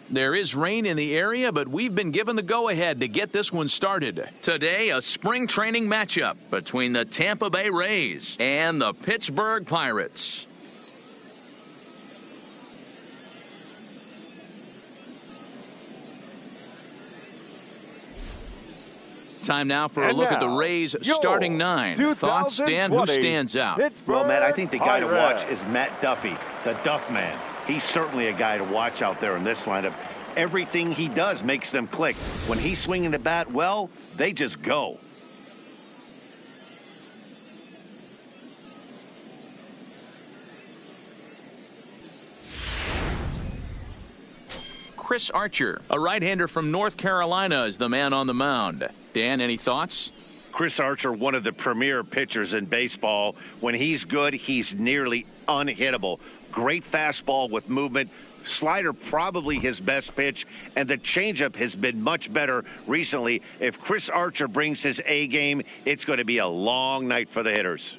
There is rain in the area, but we've been given the go-ahead to get this one started. Today, a spring training matchup between the Tampa Bay Rays and the Pittsburgh Pirates. Time now for a look at the Rays starting nine. Thoughts, Dan? Who stands out? Well, Matt, I think the guy to watch is Matt Duffy, the Duff Man. He's certainly a guy to watch out there in this lineup. Everything he does makes them click. When he's swinging the bat, well, they just go. Chris Archer, a right-hander from North Carolina, is the man on the mound. Dan, any thoughts? Chris Archer, one of the premier pitchers in baseball. When he's good, he's nearly unhittable. Great fastball with movement. Slider probably his best pitch, and the changeup has been much better recently. If Chris Archer brings his A game, it's going to be a long night for the hitters.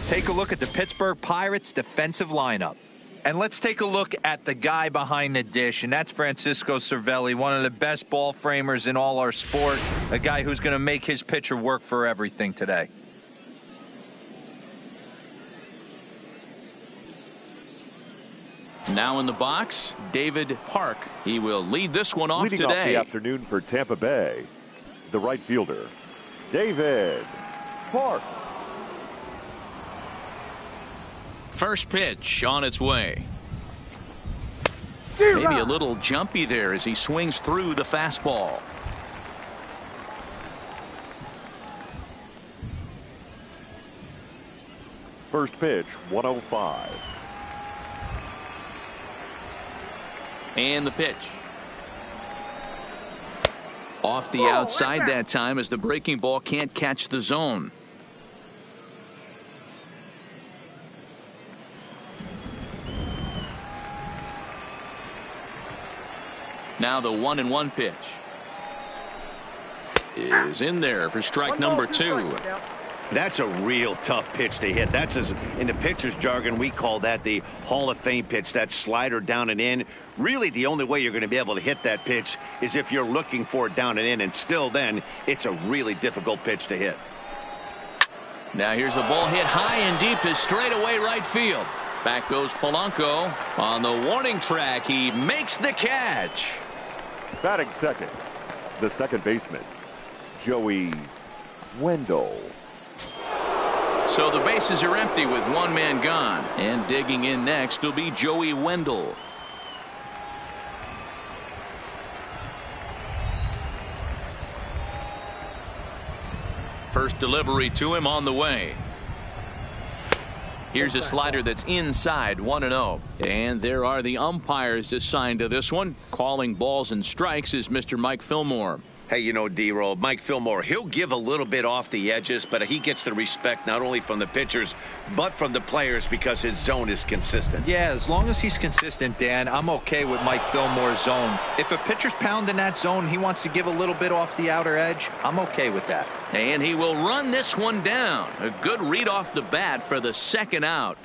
Take a look at the Pittsburgh Pirates defensive lineup. And let's take a look at the guy behind the dish, and that's Francisco Cervelli, one of the best ball framers in all our sport, a guy who's going to make his pitcher work for everything today. Now in the box, David Park. He will lead this one off Leading today. Off the afternoon for Tampa Bay, the right fielder, David Park. First pitch on its way. Maybe a little jumpy there as he swings through the fastball. First pitch, 105. And the pitch. Off the outside that time as the breaking ball can't catch the zone. Now the 1-1 pitch is in there for strike number 2. That's a real tough pitch to hit. That's, in the pitcher's jargon, we call that the Hall of Fame pitch. That slider down and in. Really, the only way you're going to be able to hit that pitch is if you're looking for it down and in, and still then, it's a really difficult pitch to hit. Now here's a ball hit high and deep to straightaway right field. Back goes Polanco on the warning track. He makes the catch. Batting second, the second baseman, Joey Wendell. So the bases are empty with one man gone. And digging in next will be Joey Wendell. First delivery to him on the way. Here's a slider that's inside, 1-0. And there are the umpires assigned to this one. Calling balls and strikes is Mr. Mike Fillmore. Hey, you know, D-Roll, Mike Fillmore, he'll give a little bit off the edges, but he gets the respect not only from the pitchers, but from the players because his zone is consistent. Yeah, as long as he's consistent, Dan, I'm okay with Mike Fillmore's zone. If a pitcher's pounding that zone, he wants to give a little bit off the outer edge, I'm okay with that. And he will run this one down. A good read off the bat for the second out.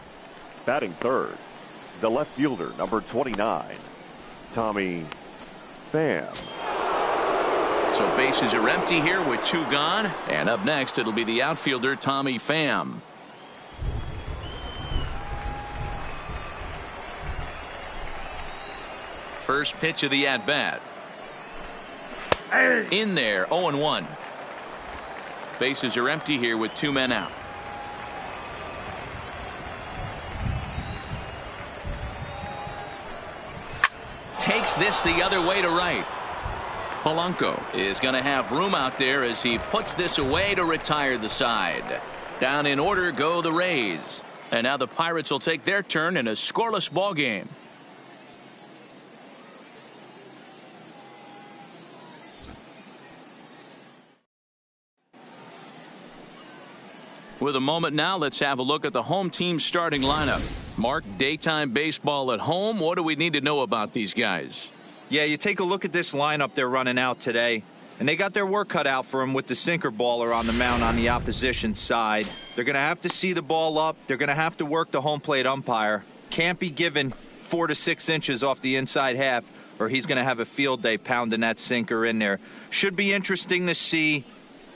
Batting third, the left fielder, number 29, Tommy Pham. So bases are empty here with 2 gone. And up next, it'll be the outfielder, Tommy Pham. First pitch of the at-bat. In there, 0-1. Bases are empty here with 2 men out. Takes this the other way to right. Polanco is going to have room out there as he puts this away to retire the side. Down in order go the Rays. And now the Pirates will take their turn in a scoreless ball game. With a moment now, let's have a look at the home team starting lineup. Mark, daytime baseball at home. What do we need to know about these guys? Yeah, you take a look at this lineup they're running out today, and they got their work cut out for them with the sinker baller on the mound on the opposition side. They're going to have to see the ball up. They're going to have to work the home plate umpire. Can't be giving 4 to 6 inches off the inside half, or he's going to have a field day pounding that sinker in there. Should be interesting to see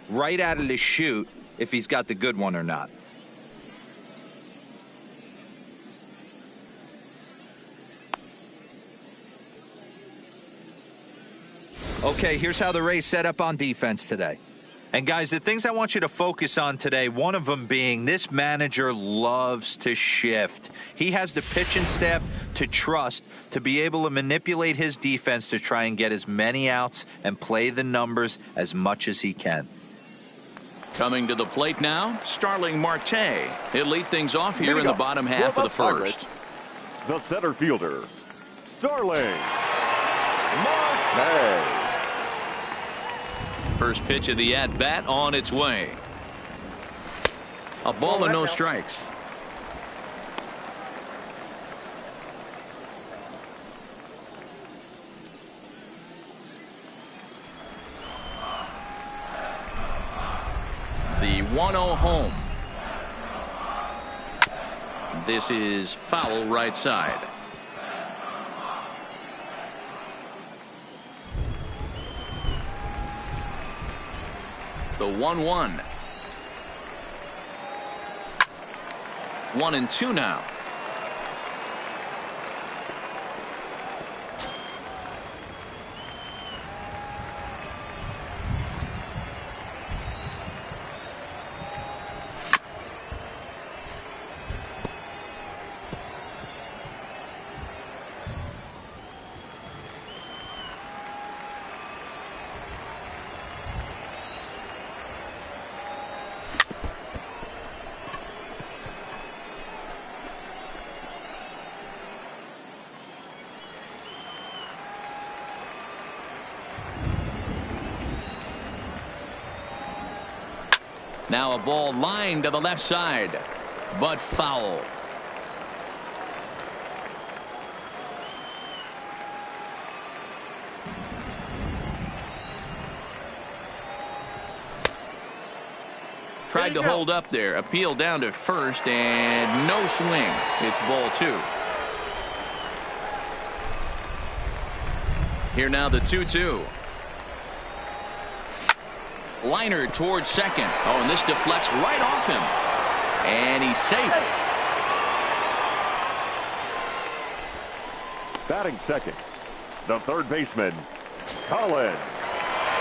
right out of the chute if he's got the good one or not. Okay, here's how the Rays set up on defense today. And guys, the things I want you to focus on today, one of them being this manager loves to shift. He has the pitching staff to trust to be able to manipulate his defense to try and get as many outs and play the numbers as much as he can. Coming to the plate now, Starling Marte. He'll lead things off here in the bottom half of the first. The center fielder, Starling Marte. First pitch of the at-bat on its way. A ball and no strikes. The 1-0 home. This is foul right side. The 1-1. 1-2 now. Now a ball lined to the left side, but foul. Tried to hold up there, appeal down to first, and no swing. It's ball 2. Here now the 2-2. Liner towards second. Oh, and this deflects right off him. And he's safe. Batting second, the third baseman, Colin.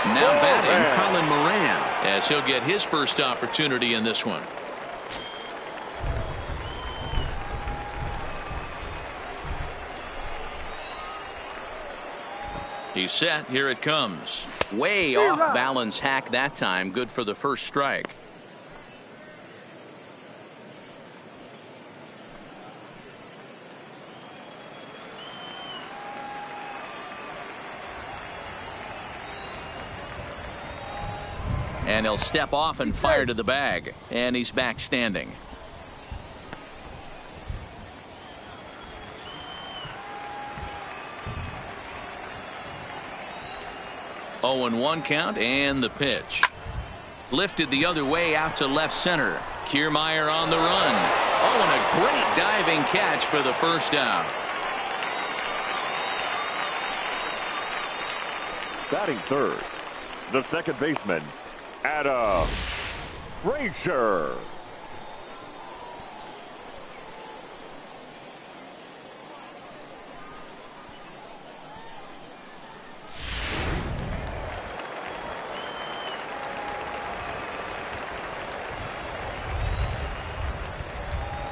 Now batting Colin Moran, as he'll get his first opportunity in this one. He's set. Here it comes. Way off balance hack that time. Good for the first strike. And he'll step off and fire to the bag. And he's back standing. Oh, and 1 count, and the pitch. Lifted the other way out to left center. Kiermaier on the run. Oh, and a great diving catch for the first out. Batting third, the second baseman, Adam Frazier.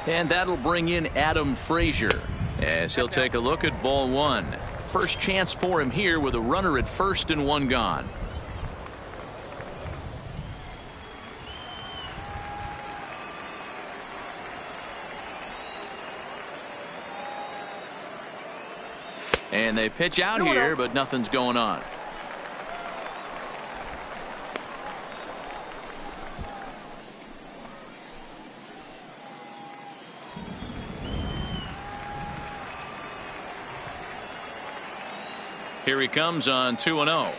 And that'll bring in Adam Frazier as he'll take a look at ball 1. First chance for him here with a runner at first and 1 gone. And they pitch out here, but nothing's going on. Here he comes on 2-0.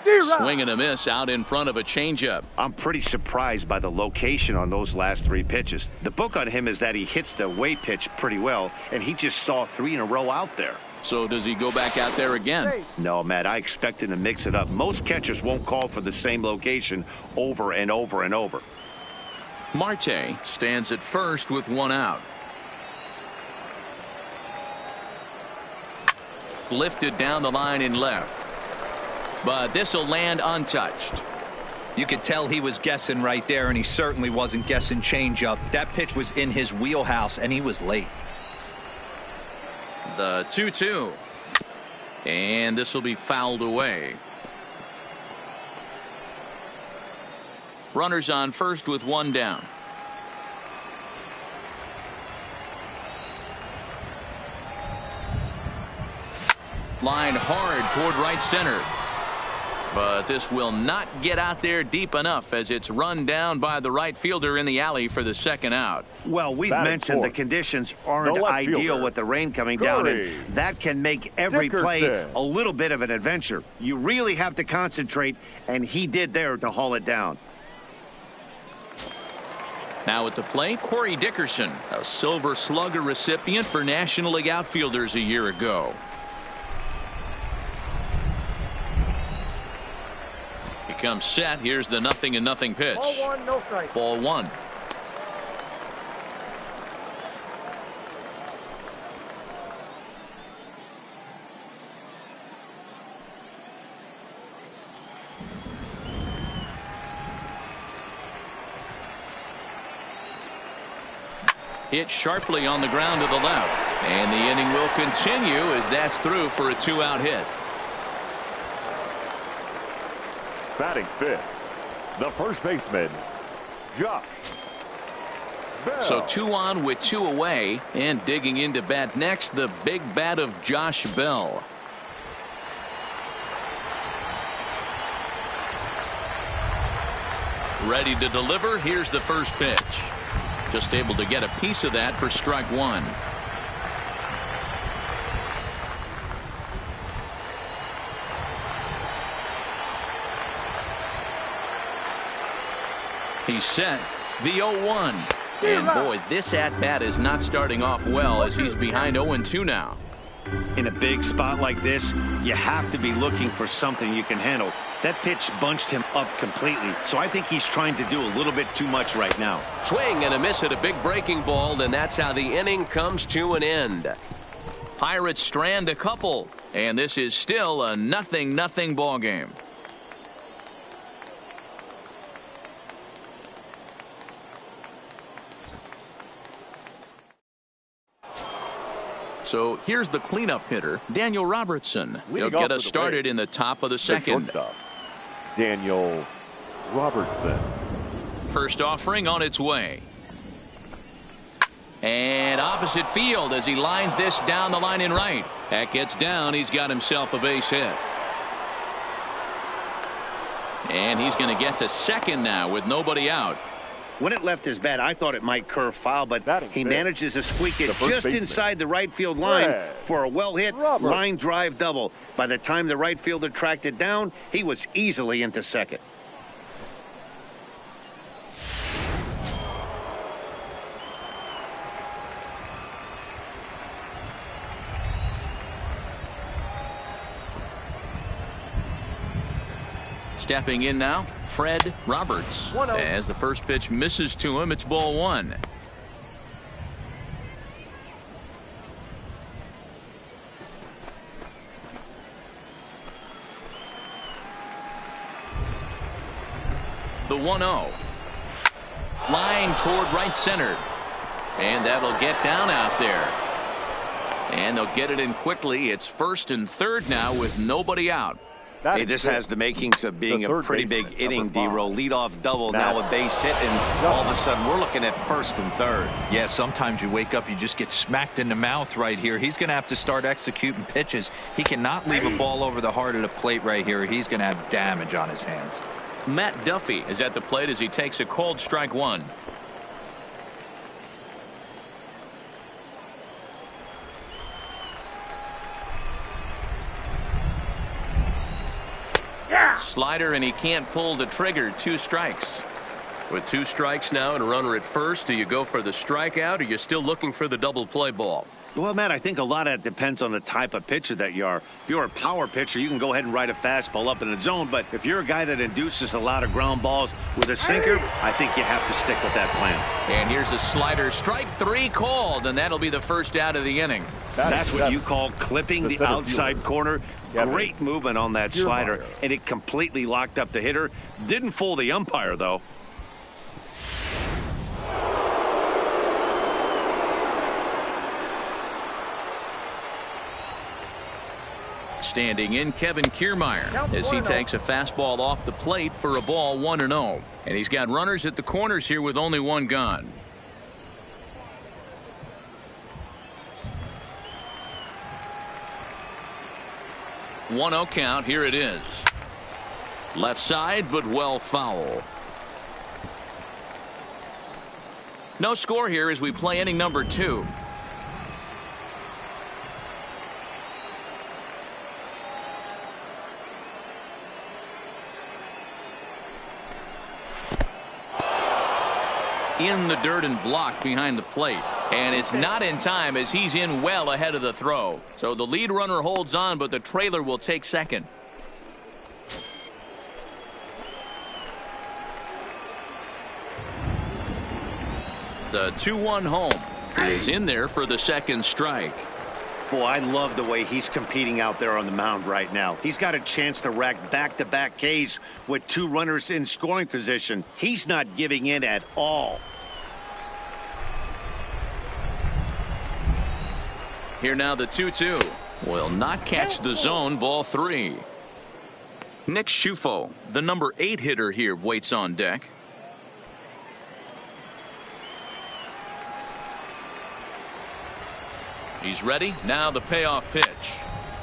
Swing and a miss out in front of a changeup. I'm pretty surprised by the location on those last 3 pitches. The book on him is that he hits the away pitch pretty well, and he just saw 3 in a row out there. So does he go back out there again? No, Matt, I expect him to mix it up. Most catchers won't call for the same location over and over and over. Marte stands at first with 1 out. Lifted down the line in left. But this will land untouched. You could tell he was guessing right there, and he certainly wasn't guessing changeup. That pitch was in his wheelhouse, and he was late. The 2-2. And this will be fouled away. Runners on first with 1 down. Line hard toward right center. But this will not get out there deep enough as it's run down by the right fielder in the alley for the 2nd out. Well, we've Batting mentioned fourth, the conditions aren't the left ideal fielder, with the rain coming down, Curry. and that can make every play Dickerson. a little bit of an adventure. You really have to concentrate, and he did there to haul it down. Now at the plate, Corey Dickerson, a Silver Slugger recipient for National League outfielders a year ago. He comes set. Here's the 0-0 pitch. Ball 1, no strike. Ball 1. Hit sharply on the ground to the left. And the inning will continue as that's through for a 2-out hit. Batting 5th, the first baseman, Josh Bell. So 2 on with 2 away, and digging into bat next, the big bat of Josh Bell. Ready to deliver. Here's the first pitch. Just able to get a piece of that for strike 1. He's set. The 0-1. And boy, this at-bat is not starting off well as he's behind 0-2 now. In a big spot like this, you have to be looking for something you can handle. That pitch bunched him up completely, so I think he's trying to do a little bit too much right now. Swing and a miss at a big breaking ball, and that's how the inning comes to an end. Pirates strand a couple, and this is still a 0-0 ball game. So here's the cleanup hitter, Daniel Robertson. He'll get us started in the top of the 2nd. Daniel Robertson. First offering on its way. And opposite field as he lines this down the line in right. That gets down. He's got himself a base hit. And he's going to get to 2nd now with nobody out. When it left his bat, I thought it might curve foul, but he manages to squeak it just inside the right field line for a well-hit line drive double. By the time the right fielder tracked it down, he was easily into 2nd. Stepping in now, Fred Roberts. As the first pitch misses to him, it's ball 1. The 1-0. Line toward right center. And that'll get down out there. And they'll get it in quickly. It's 1st and 3rd now with nobody out. Hey, this has the makings of being a pretty big inning, D-Roll. Leadoff double, now a base hit, and all of a sudden we're looking at 1st and 3rd. Yeah, sometimes you wake up, you just get smacked in the mouth right here. He's going to have to start executing pitches. He cannot leave a ball over the heart of the plate right here. He's going to have damage on his hands. Matt Duffy is at the plate as he takes a called strike 1. slider, and he can't pull the trigger. 2 strikes. With 2 strikes now and a runner at first, do you go for the strikeout, or you're still looking for the double play ball? Well, Matt, I think a lot of that depends on the type of pitcher that you are. If you're a power pitcher, you can go ahead and ride a fastball up in the zone. But if you're a guy that induces a lot of ground balls with a sinker, I think you have to stick with that plan. And here's a slider. Strike 3 called, and that'll be the first out of the inning. That's what you call clipping the outside corner. Great movement on that slider, and it completely locked up the hitter. Didn't fool the umpire, though. Standing in, Kevin Kiermaier, as he takes a fastball off the plate for a ball, 1-0. And he's got runners at the corners here with only 1 gone. One 0 count. Here it is. Left side, but well foul. No score here as we play inning number 2. In the dirt and blocked behind the plate, and it's not in time as he's in well ahead of the throw. So the lead runner holds on, but the trailer will take second. The 2-1 home is in there for the second strike. Boy, I love the way he's competing out there on the mound right now. He's got a chance to rack back-to-back Ks with 2 runners in scoring position. He's not giving in at all. Here now the 2-2 will not catch the zone. Ball 3. Nick Schufo, the number 8 hitter here, waits on deck. He's ready. Now the payoff pitch.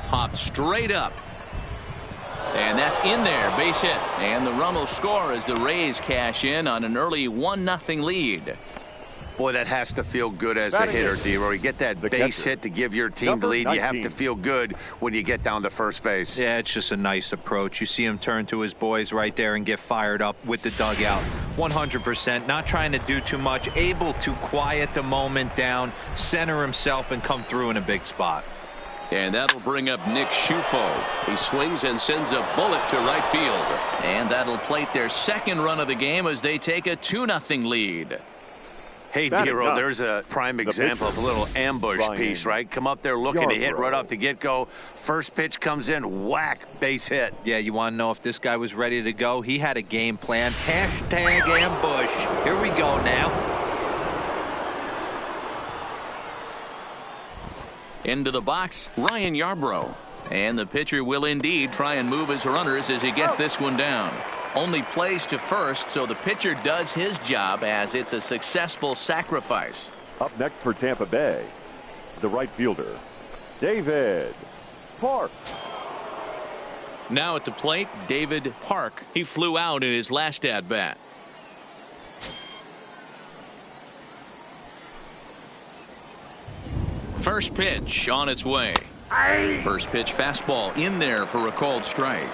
Popped straight up. And that's in there. Base hit. And the run will score as the Rays cash in on an early 1-0 lead. Boy, that has to feel good as a hitter, D-Roy. You get that base hit to give your team the lead. You have to feel good when you get down to first base. Yeah, it's just a nice approach. You see him turn to his boys right there and get fired up with the dugout. 100%. Not trying to do too much. Able to quiet the moment down, center himself, and come through in a big spot. And that'll bring up Nick Schufo. He swings and sends a bullet to right field. And that'll plate their second run of the game as they take a 2-0 lead. Hey, D-Roy, there's a prime example of a little ambush piece, right? Come up there looking to hit right off the get-go. First pitch comes in, whack, base hit. Yeah, you want to know if this guy was ready to go? He had a game plan. Hashtag ambush. Here we go now. Into the box, Ryan Yarbrough. And the pitcher will indeed try and move his runners as he gets this one down. Only plays to first, so the pitcher does his job as it's a successful sacrifice. Up next for Tampa Bay, the right fielder, David Park. Now at the plate, David Park. He flew out in his last at-bat. First pitch on its way. First pitch fastball in there for a called strike.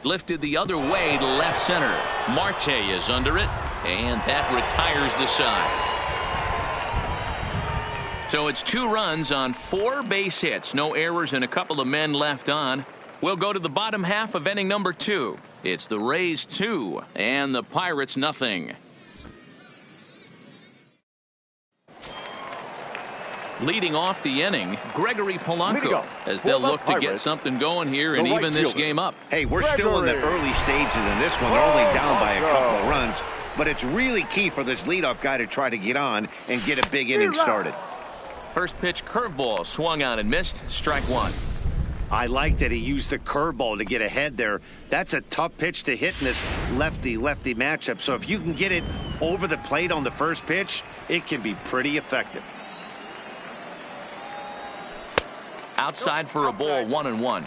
Lifted the other way to left center. Marte is under it, and that retires the side. So it's 2 runs on 4 base hits. No errors and a couple of men left on. We'll go to the bottom half of inning number 2. It's the Rays 2 and the Pirates nothing. Leading off the inning, Gregory Polanco, as they'll look to get something going here and even this game up. Hey, we're still in the early stages in this one. They're only down by a couple of runs, but it's really key for this leadoff guy to try to get on and get a big inning started. First pitch curveball swung on and missed. Strike 1. I like that he used the curveball to get ahead there. That's a tough pitch to hit in this lefty-lefty matchup. So if you can get it over the plate on the first pitch, it can be pretty effective. Outside for a ball, 1-1.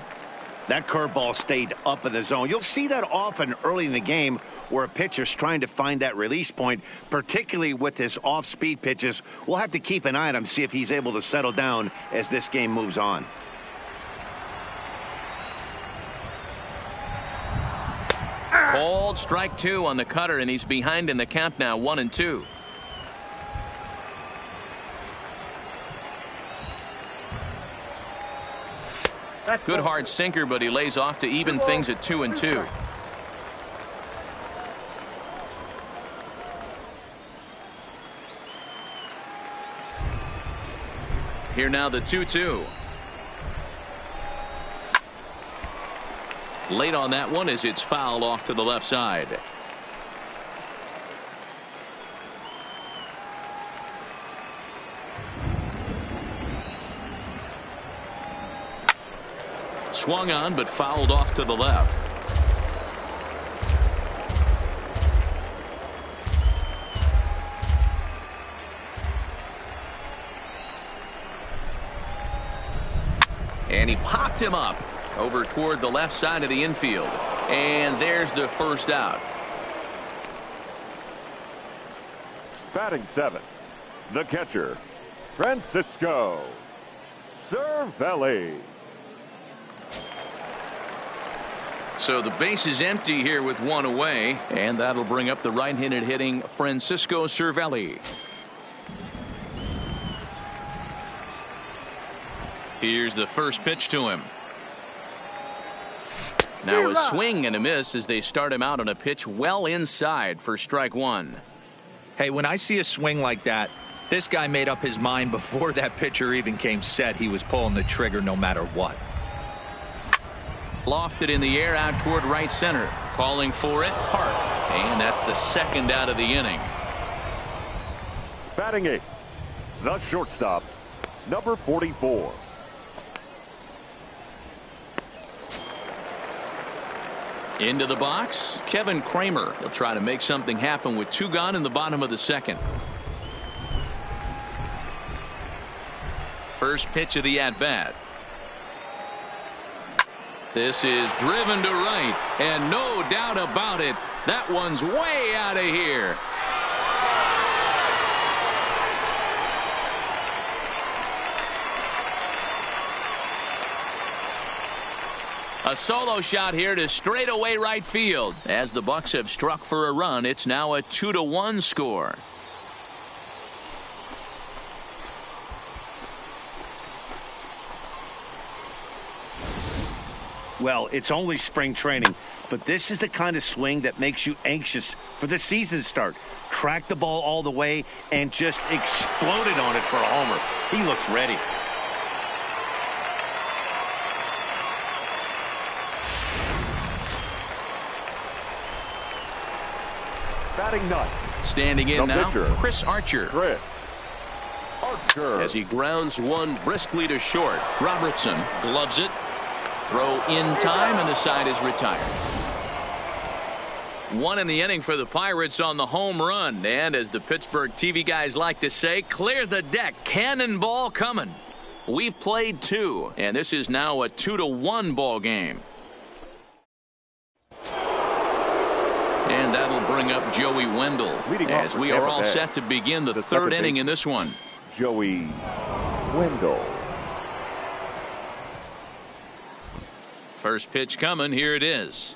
That curveball stayed up in the zone. You'll see that often early in the game where a pitcher's trying to find that release point, particularly with his off-speed pitches. We'll have to keep an eye on him, see if he's able to settle down as this game moves on. Called strike 2 on the cutter, and he's behind in the count now, 1-2. Good hard sinker, but he lays off to even things at 2-2. Here now the 2-2. Late on that one as it's fouled off to the left side. Swung on, but fouled off to the left. And he popped him up over toward the left side of the infield. And there's the first out. Batting 7th, the catcher, Francisco Cervelli. So the base is empty here with one away, and that'll bring up the right-handed hitting Francisco Cervelli. Here's the first pitch to him. Now a swing and a miss as they start him out on a pitch well inside for strike 1. Hey, when I see a swing like that, this guy made up his mind before that pitcher even came set. He was pulling the trigger no matter what. Lofted in the air out toward right center. Calling for it, Park. And that's the second out of the inning. Batting 8th, the shortstop, number 44. Into the box, Kevin Kramer. He'll try to make something happen with 2 gone in the bottom of the second. First pitch of the at-bat. This is driven to right, and no doubt about it, that one's way out of here. A solo shot here to straightaway right field. As the Bucks have struck for a run, it's now a 2-1 score. Well, it's only spring training, but this is the kind of swing that makes you anxious for the season to start. Track the ball all the way and just exploded on it for a homer. He looks ready. Batting 9th. Standing in The now, pitcher, Chris Archer. Chris Archer. As he grounds one briskly to short. Robertson gloves it. Throw in time, and the side is retired. 1 in the inning for the Pirates on the home run. And as the Pittsburgh TV guys like to say, clear the deck. Cannonball coming. We've played 2, and this is now a 2-1 ball game. And that'll bring up Joey Wendell as we are all set to begin the third inning in this one. Joey Wendell. First pitch coming. Here it is.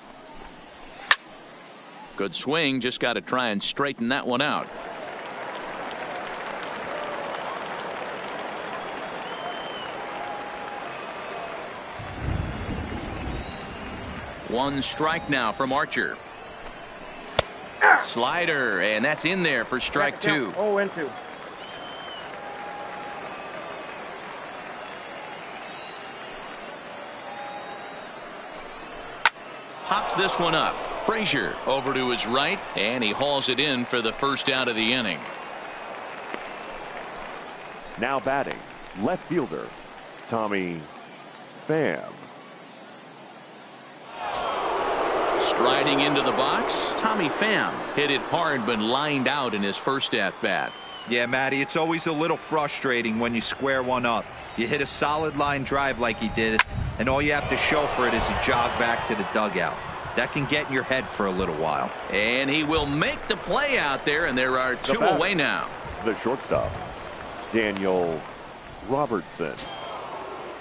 Good swing. Just got to try and straighten that one out. One strike now from Archer. Slider, and that's in there for strike 2. 0-2. Pops this one up. Frazier over to his right, and he hauls it in for the first out of the inning. Now batting, left fielder, Tommy Pham. Striding into the box, Tommy Pham hit it hard but lined out in his first at-bat. Yeah, Matty, it's always a little frustrating when you square one up. You hit a solid line drive like he did, and all you have to show for it is a jog back to the dugout. That can get in your head for a little while. And he will make the play out there, and there are two away now. The shortstop, Daniel Robertson.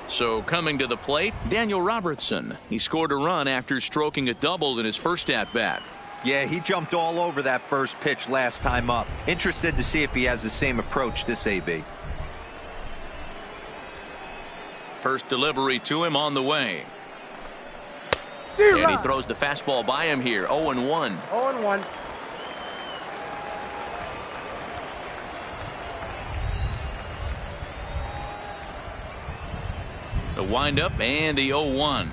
So coming to the plate, Daniel Robertson. He scored a run after stroking a double in his first at-bat. Yeah, he jumped all over that first pitch last time up. Interested to see if he has the same approach this AB. First delivery to him on the way. And he throws the fastball by him here. 0-1. 0-1. The windup and the 0-1.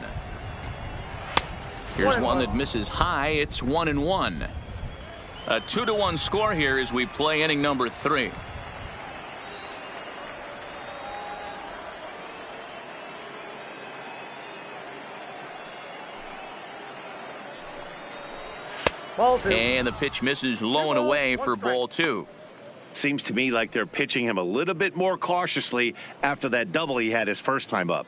Here's one that misses high. It's 1-1. A 2-1 score here as we play inning number 3. And the pitch misses low and away for ball 2. Seems to me like they're pitching him a little bit more cautiously after that double he had his first time up.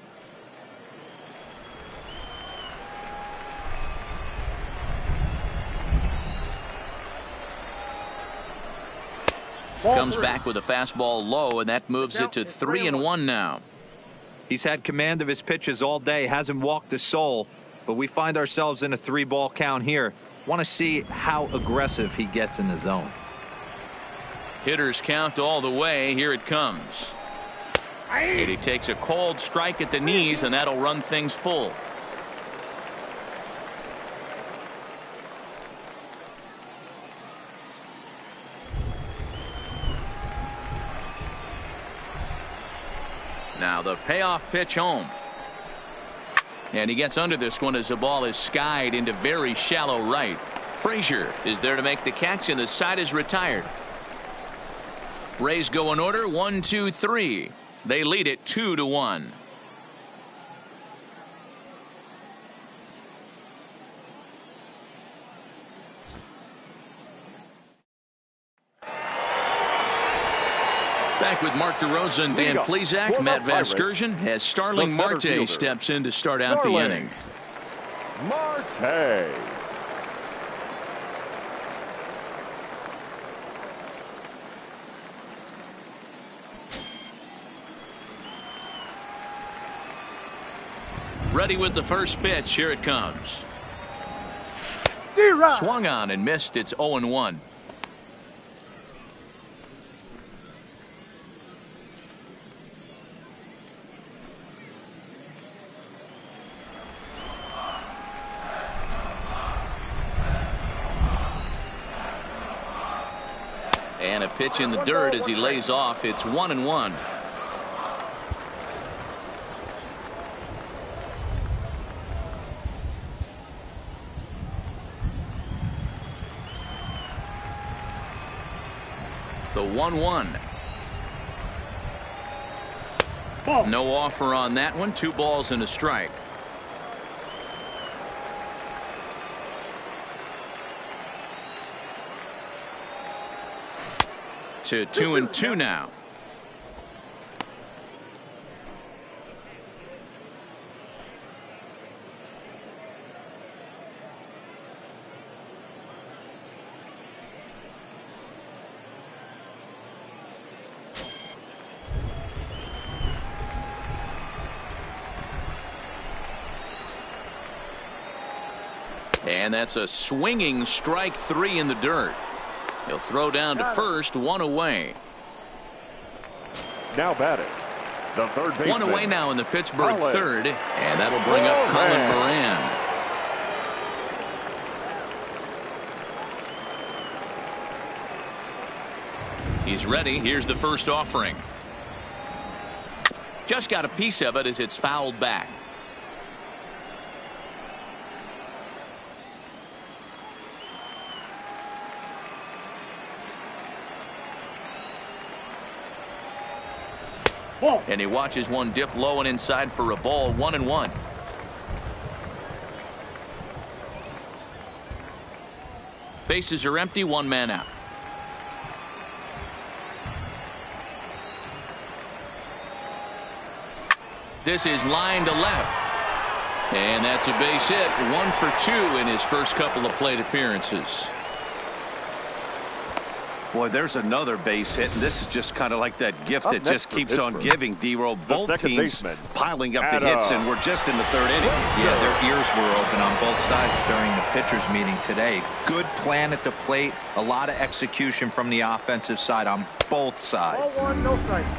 Comes back with a fastball low, and that moves it to 3-1 now. He's had command of his pitches all day, hasn't walked a soul, but we find ourselves in a 3-ball count here. Want to see how aggressive he gets in the zone. Hitters count all the way. Here it comes. And he takes a cold strike at the knees, and that'll run things full. Now the payoff pitch home. And he gets under this one as the ball is skied into very shallow right. Frazier is there to make the catch, and the side is retired. Rays go in order 1, 2, 3. They lead it 2-1. Back with Mark DeRosa and Dan Plesac. Matt Vasgersian as Starling Marte steps in to start out the inning. Marte. Ready with the first pitch. Here it comes. Swung on and missed. It's 0-1. And a pitch in the dirt as he lays off. It's 1-1. The 1-1. No offer on that one. 2 balls and a strike. To 2-2 now. And that's a swinging strike 3 in the dirt. He'll throw down to first, 1 away. Now batting, the third baseman. 1 away now in the Pittsburgh third, and that'll bring up Colin Moran. He's ready. Here's the first offering. Just got a piece of it as it's fouled back. And he watches one dip low and inside for a ball. 1-1. Bases are empty. 1 man out. This is line to left. And that's a base hit. 1 for 2 in his first couple of plate appearances. Boy, there's another base hit, and this is just kind of like that gift Up that next just for keeps on Pittsburgh, giving, D-Roll. Both second teams baseman, piling up the Adam. hits, and we're just in the third inning. Yeah, their ears were open on both sides during the pitchers meeting today. Good plan at the plate, a lot of execution from the offensive side on both sides.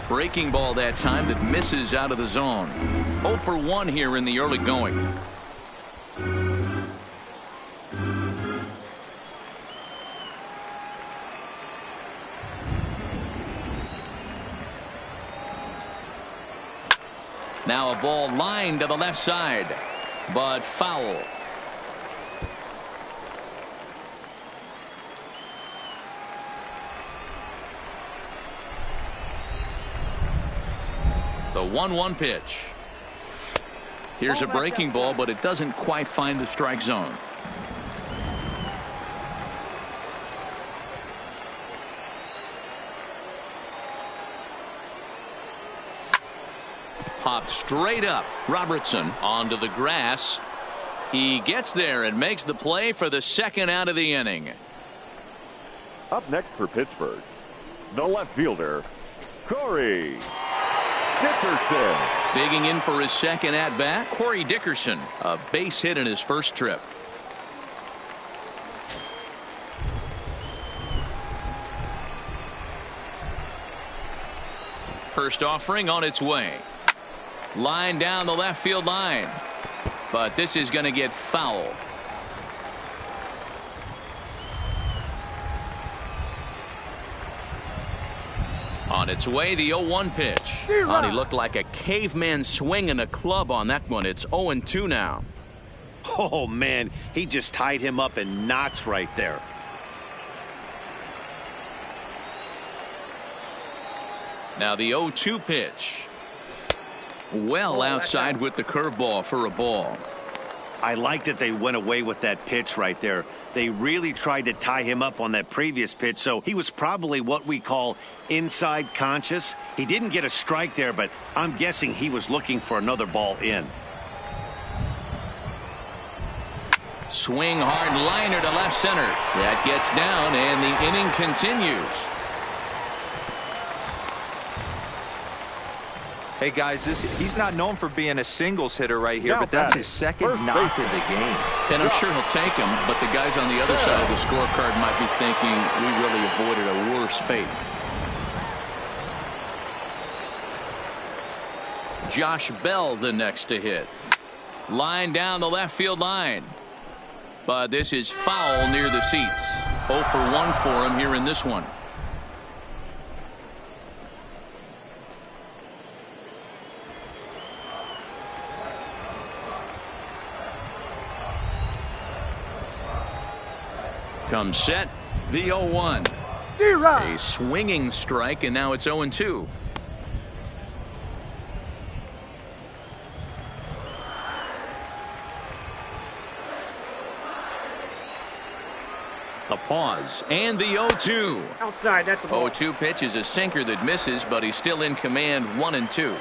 Breaking ball that time that misses out of the zone. 0 for 1 here in the early going. Now a ball lined to the left side, but foul. The 1-1 pitch. Here's a breaking ball, but it doesn't quite find the strike zone. Popped straight up. Robertson onto the grass. He gets there and makes the play for the second out of the inning. Up next for Pittsburgh, the left fielder, Corey Dickerson. Digging in for his second at bat, Corey Dickerson. A base hit in his first trip. First offering on its way. Line down the left field line, but this is going to get foul. On its way, the 0-1 pitch. Oh, he looked like a caveman swinging a club on that one. It's 0-2 now. Oh, man, he just tied him up in knots right there. Now the 0-2 pitch. Well outside with the curveball for a ball. I like that they went away with that pitch right there. They really tried to tie him up on that previous pitch, so he was probably what we call inside conscious. He didn't get a strike there, but I'm guessing he was looking for another ball in. Swing hard liner to left center. That gets down, and the inning continues. Hey guys, he's not known for being a singles hitter right here, Now but that's batting, his second first knock of baseman. the game. And I'm sure he'll take him, but the guys on the other side of the scorecard might be thinking we really avoided a worse fate. Josh Bell the next to hit. Line down the left field line. But this is foul near the seats. 0 for 1 for him here in this one. Comes set, the 0-1. A swinging strike, and now it's 0-2. A pause, and the 0-2. Outside, that's the ball. 0-2 pitch is a sinker that misses, but he's still in command, 1-2.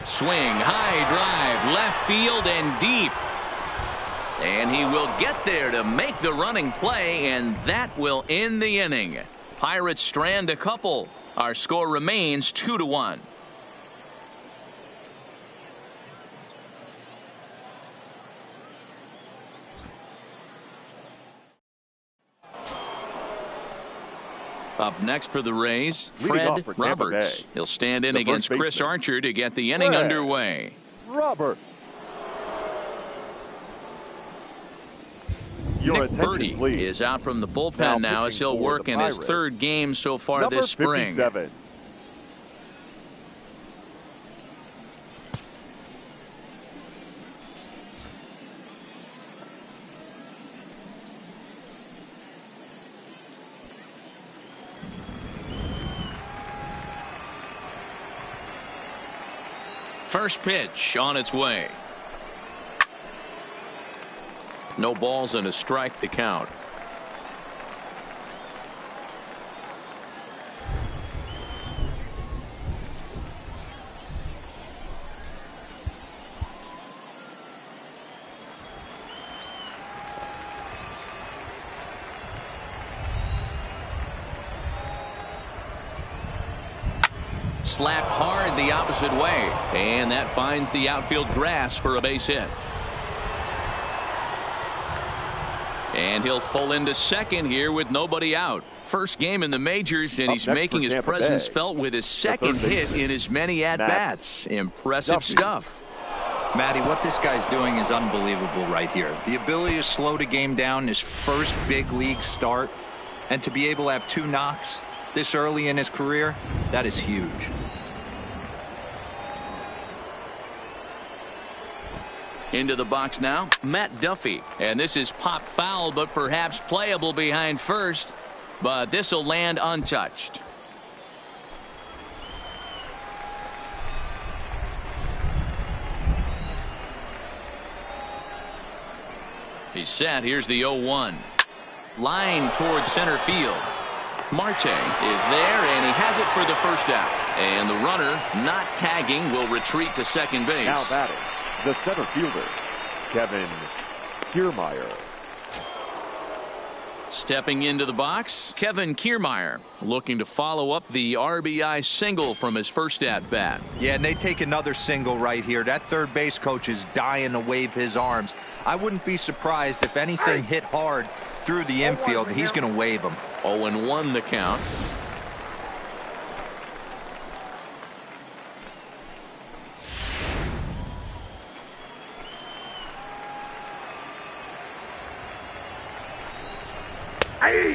Swing, high drive, left field and deep. And he will get there to make the running play, and that will end the inning. Pirates strand a couple. Our score remains 2-1. Up next for the Rays, Leading off Fred for Tampa Roberts. Bay, He'll stand in the against first Chris baseman, Archer to get the inning Fred underway. Roberts. Your Nick attention, Birdie please. is out from the bullpen now as pitching he'll for work the in his Pirates, third game so far number this spring. 57. First pitch on its way. No balls and a strike to count. Slapped hard the opposite way. And that finds the outfield grass for a base hit. And he'll pull into second here with nobody out. First game in the majors, and he's making his presence felt with his second hit in as many at-bats. Impressive stuff. Matty, what this guy's doing is unbelievable right here. The ability to slow the game down, his first big league start, and to be able to have 2 knocks this early in his career, that is huge. Into the box now, Matt Duffy. And this is pop foul, but perhaps playable behind first. But this will land untouched. He's set. Here's the 0-1. Line towards center field. Marte is there, and he has it for the first out. And the runner, not tagging, will retreat to second base. Now batting, the center fielder, Kevin Kiermaier. Stepping into the box, Kevin Kiermaier, looking to follow up the RBI single from his first at-bat. Yeah, and they take another single right here. That third base coach is dying to wave his arms. I wouldn't be surprised if anything hit hard through the infield. He's going to wave them. 0-1 the count.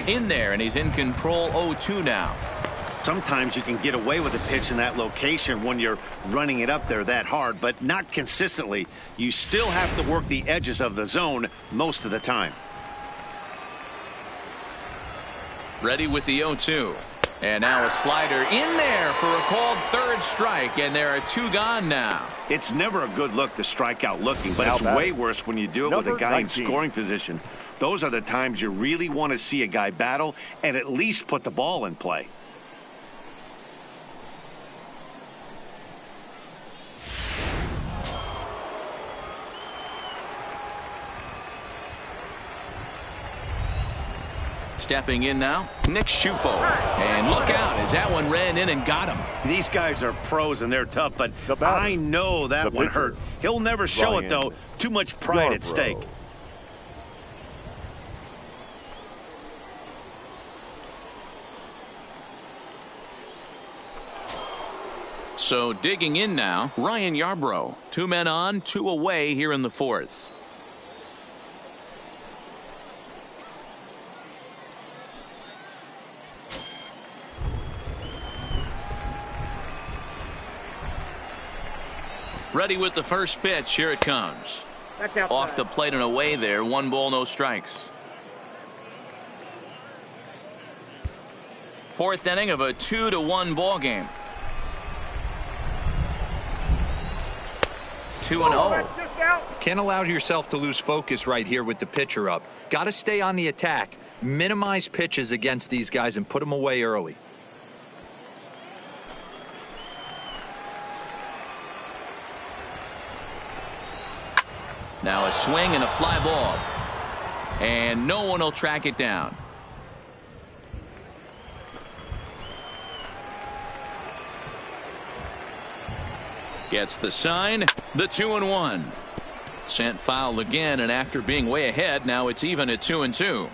In there, and he's in control. 0-2 now. Sometimes you can get away with a pitch in that location when you're running it up there that hard, but not consistently. You still have to work the edges of the zone most of the time. Ready with the 0-2. And now a slider in there for a called third strike, and there are 2 gone now. It's never a good look to strike out looking, but it's way worse when you do it with a guy in scoring position. Those are the times you really want to see a guy battle and at least put the ball in play. Stepping in now, Nick Schufo. And look out as that one ran in and got him. These guys are pros and they're tough, but I know that one hurt. He'll never show it, though. Too much pride at stake. So digging in now, Ryan Yarbrough. 2 men on, 2 away here in the 4th. Ready with the first pitch. Here it comes. Off the plate and away there. 1 ball, no strikes. 4th inning of a 2-1 ball game. 2-0. Can't allow yourself to lose focus right here with the pitcher up. Got to stay on the attack. Minimize pitches against these guys and put them away early. Now a swing and a fly ball. And no one will track it down. Gets the sign. The 2-1. Sent foul again, and after being way ahead, now it's even at 2-2.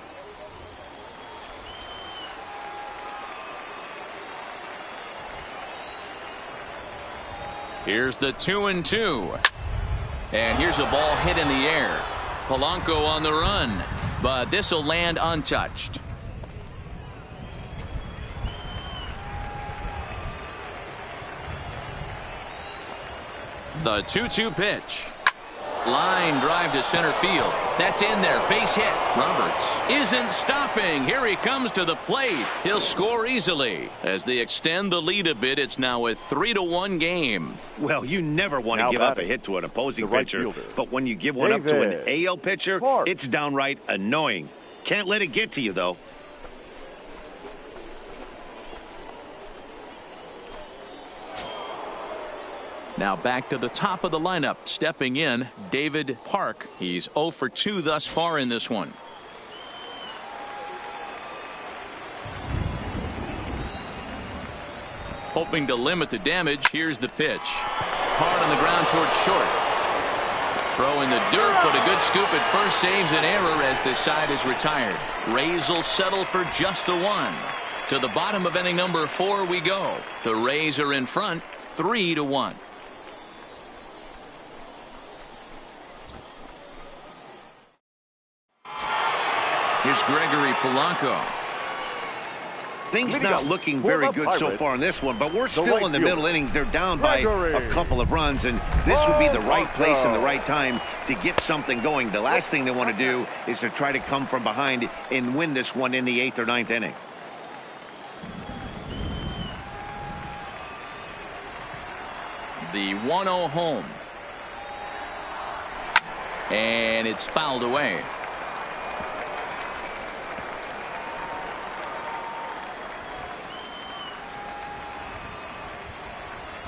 Here's the 2-2. And here's a ball hit in the air. Polanco on the run, but this will land untouched. The 2-2 pitch. Line drive to center field. That's in there. Base hit. Roberts isn't stopping. Here he comes to the plate. He'll score easily. As they extend the lead a bit, it's now a 3-1 game. Well, you never want to give up a hit to an opposing pitcher, but when you give one up to an AL pitcher, it's downright annoying. Can't let it get to you, though. Now back to the top of the lineup. Stepping in, David Park. He's 0 for 2 thus far in this one. Hoping to limit the damage, here's the pitch. Hard on the ground towards short. Throw in the dirt, but a good scoop at first saves an error as this side is retired. Rays will settle for just the one. To the bottom of inning number 4 we go. The Rays are in front, 3-1. Here's Gregory Polanco. Things not looking very good so far in this one, but we're still in the middle innings. They're down by a couple of runs, and this would be the right place and the right time to get something going. The last thing they want to do is to try to come from behind and win this one in the 8th or 9th inning. The 1-0 home. And it's fouled away.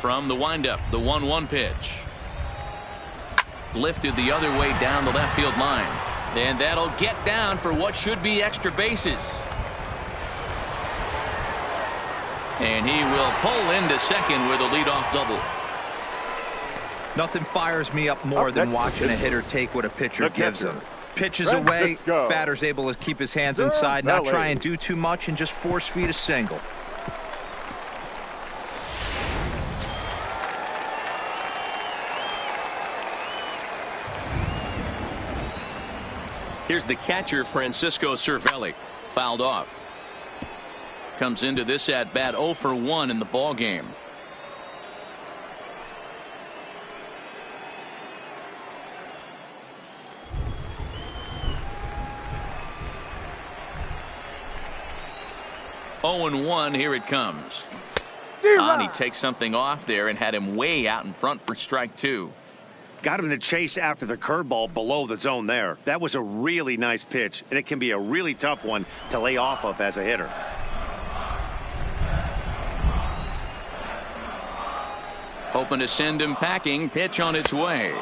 From the windup, the 1-1 pitch. Lifted the other way down the left field line. And that'll get down for what should be extra bases. And he will pull into second with a leadoff double. Nothing fires me up more than watching a hitter take what a pitcher gives him. Pitches away, batter's able to keep his hands inside, not try and do too much, and just force feed a single. Here's the catcher, Francisco Cervelli. Fouled off. Comes into this at bat 0 for 1 in the ball game. Oh and 1, here it comes. And he takes something off there and had him way out in front for strike 2. Got him to chase after the curveball below the zone there. That was a really nice pitch, and it can be a really tough one to lay off of as a hitter. Hoping to send him packing. Pitch on its way.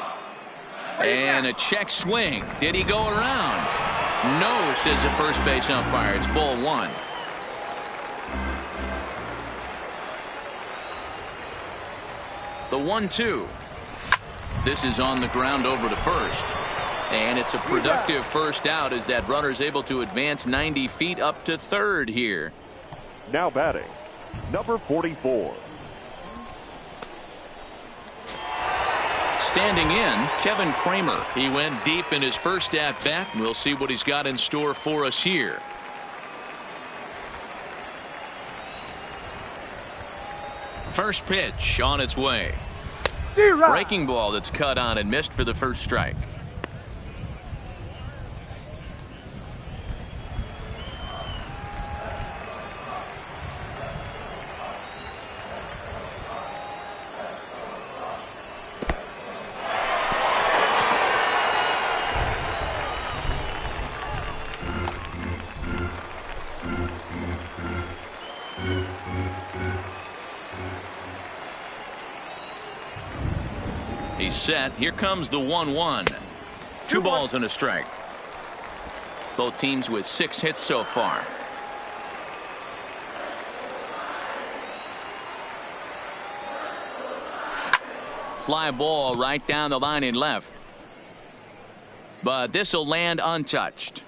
And a check swing. Did he go around? No, says the first base umpire. It's ball 1. The 1-2. This is on the ground over to first. And it's a productive first out as that runner's able to advance 90 feet up to third here. Now batting, number 44. Standing in, Kevin Kramer. He went deep in his first at bat. We'll see what he's got in store for us here. First pitch on its way. Breaking ball that's cut on and missed for the first strike. He's set. Here comes the 1-1. 2 balls and a strike. Both teams with 6 hits so far. Fly ball right down the line in left. But this will land untouched.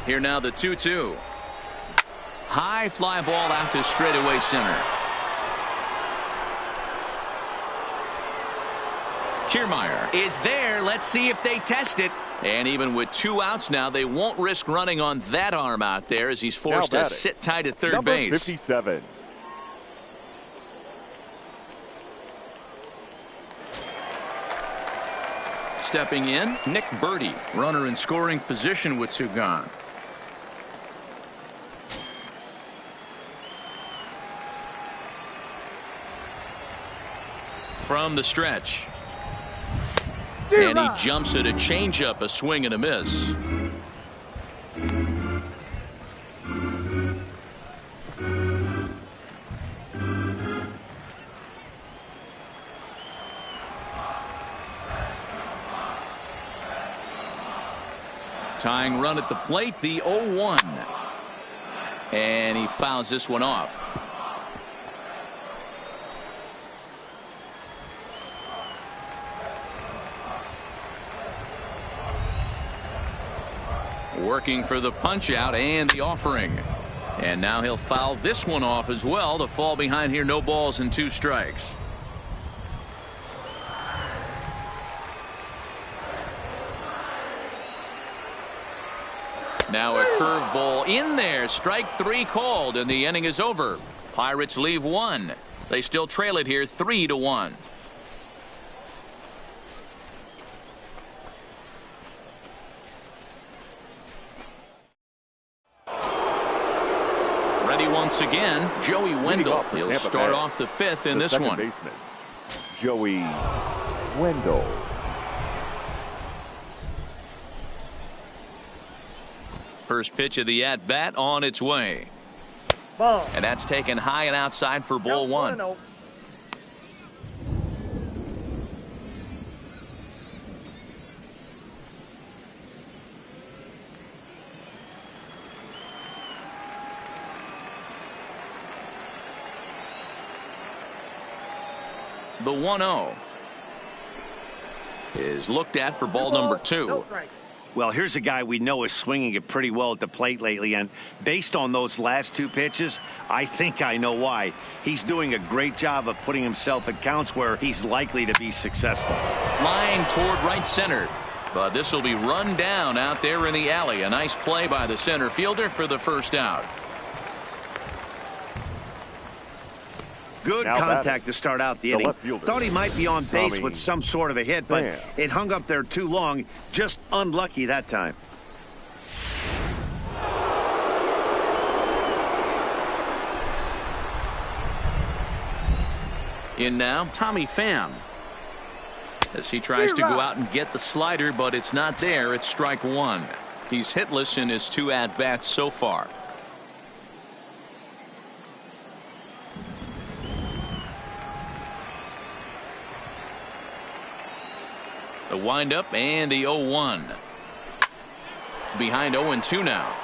Here now the 2-2. High fly ball out to straightaway center. Kiermaier is there. Let's see if they test it. And even with 2 outs now, they won't risk running on that arm out there as he's forced to sit tight at third base. 57. Stepping in, Nick Burdi, runner in scoring position with 2 gone. From the stretch. And he jumps at a changeup, a swing and a miss. Tying run at the plate, the 0-1. And he fouls this one off. Working for the punch out and the offering. And now he'll foul this one off as well to fall behind here. No balls and 2 strikes. Now a curveball in there. Strike 3 called, and the inning is over. Pirates leave 1. They still trail it here 3-1. Ready once again, Joey Wendell. He'll start off the 5th in this one. Baseman, Joey Wendell. First pitch of the at-bat on its way. Ball. And that's taken high and outside for ball 1. The 1-0 is looked at for ball number 2. Well, here's a guy we know is swinging it pretty well at the plate lately, and based on those last 2 pitches, I think I know why. He's doing a great job of putting himself at counts where he's likely to be successful. Line toward right center, but this will be run down out there in the alley. A nice play by the center fielder for the first out. Good Now contact batting, to start out the the inning. left fielder, Thought he might be on base Tommy with some sort of a hit, but Pham. it hung up there too long. Just unlucky that time. In now, Tommy Pham. As he tries to go out and get the slider, but it's not there. It's strike 1. He's hitless in his 2 at-bats so far. The windup and the 0-1. Behind 0-2 now.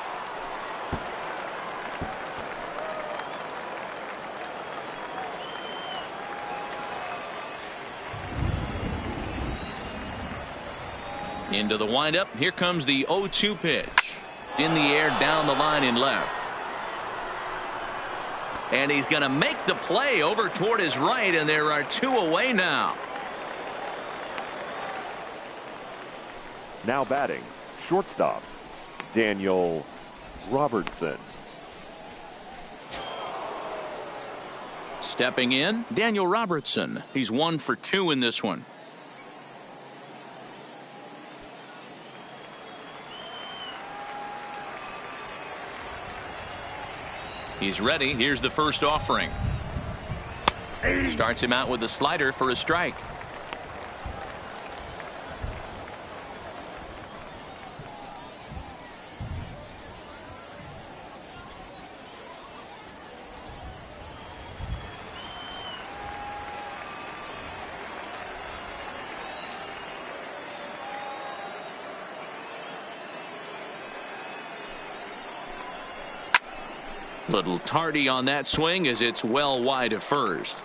Into the windup. Here comes the 0-2 pitch. In the air, down the line in left. And he's going to make the play over toward his right, and there are 2 away now. Now batting, shortstop, Daniel Robertson. Stepping in, Daniel Robertson. He's 1 for 2 in this one. He's ready. Here's the first offering. Starts him out with a slider for a strike. Little tardy on that swing as it's well wide of first.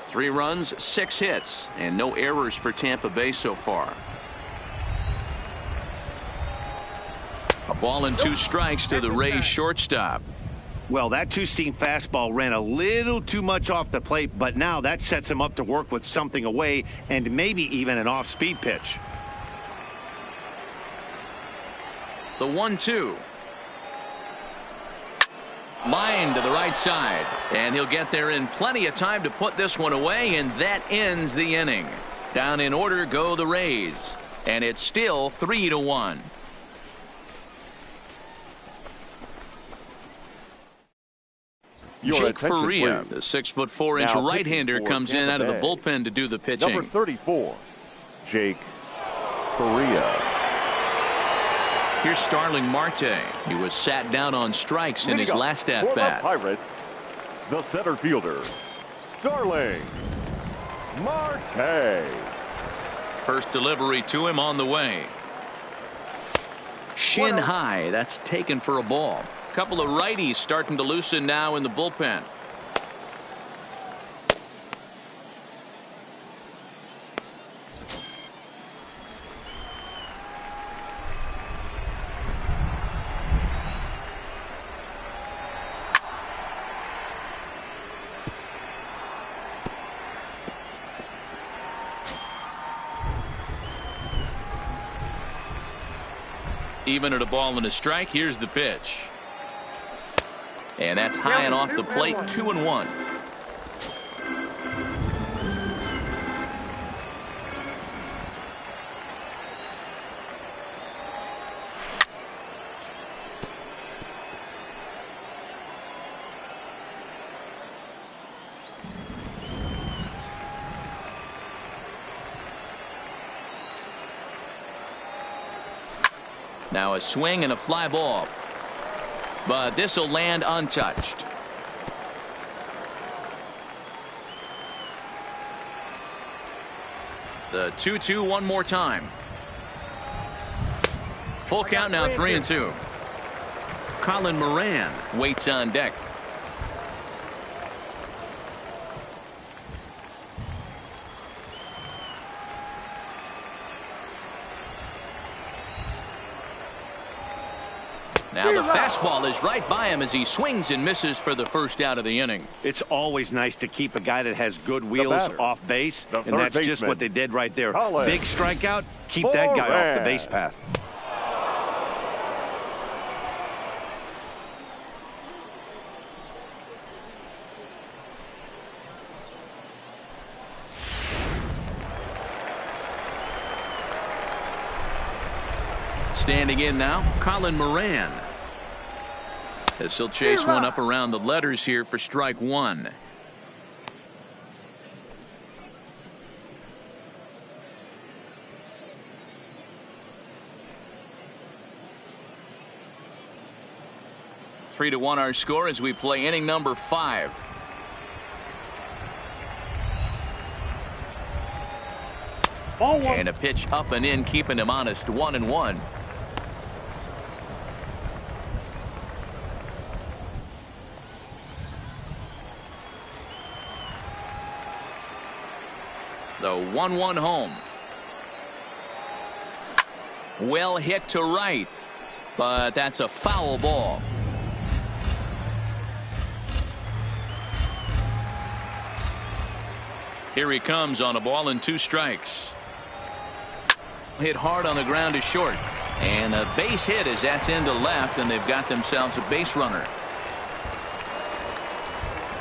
3 runs, 6 hits, and no errors for Tampa Bay so far. A ball and 2 strikes to the Rays shortstop. Well, that 2-seam fastball ran a little too much off the plate, but now that sets him up to work with something away and maybe even an off-speed pitch. The 1-2. Line to the right side, and he'll get there in plenty of time to put this one away, and that ends the inning. Down in order go the Rays, and it's still 3-1. Your Jake attention, Faria, please. the 6'4" Now right-hander, pitching for comes in Tampa out of the Bay. bullpen to do the pitching. Number 34, Jake Faria. Here's Starling Marte. He was sat down on strikes in his Leading up last for the at-bat. Pirates, the center fielder, Starling Marte. First delivery to him on the way. Shin high. That's taken for a ball. Couple of righties starting to loosen now in the bullpen. Even at a ball and a strike, here's the pitch. And that's high and off the plate, 2-1. Now a swing and a fly ball. But this will land untouched. The 2-2 one more time. Full count now, 3-2. Colin Moran waits on deck. Now the fastball is right by him as he swings and misses for the first out of the inning. It's always nice to keep a guy that has good wheels off base, and that's just what they did right there. Big strikeout, keep that guy off the base path. Standing in now, Colin Moran. As he'll chase one up around the letters here for strike one. Three to one our score as we play inning number 5. And a pitch up and in, keeping him honest, 1-1. The 1-1 home. Well hit to right, but that's a foul ball. Here he comes on a ball and 2 strikes. Hit hard on the ground is short, and a base hit as that's into left, and they've got themselves a base runner.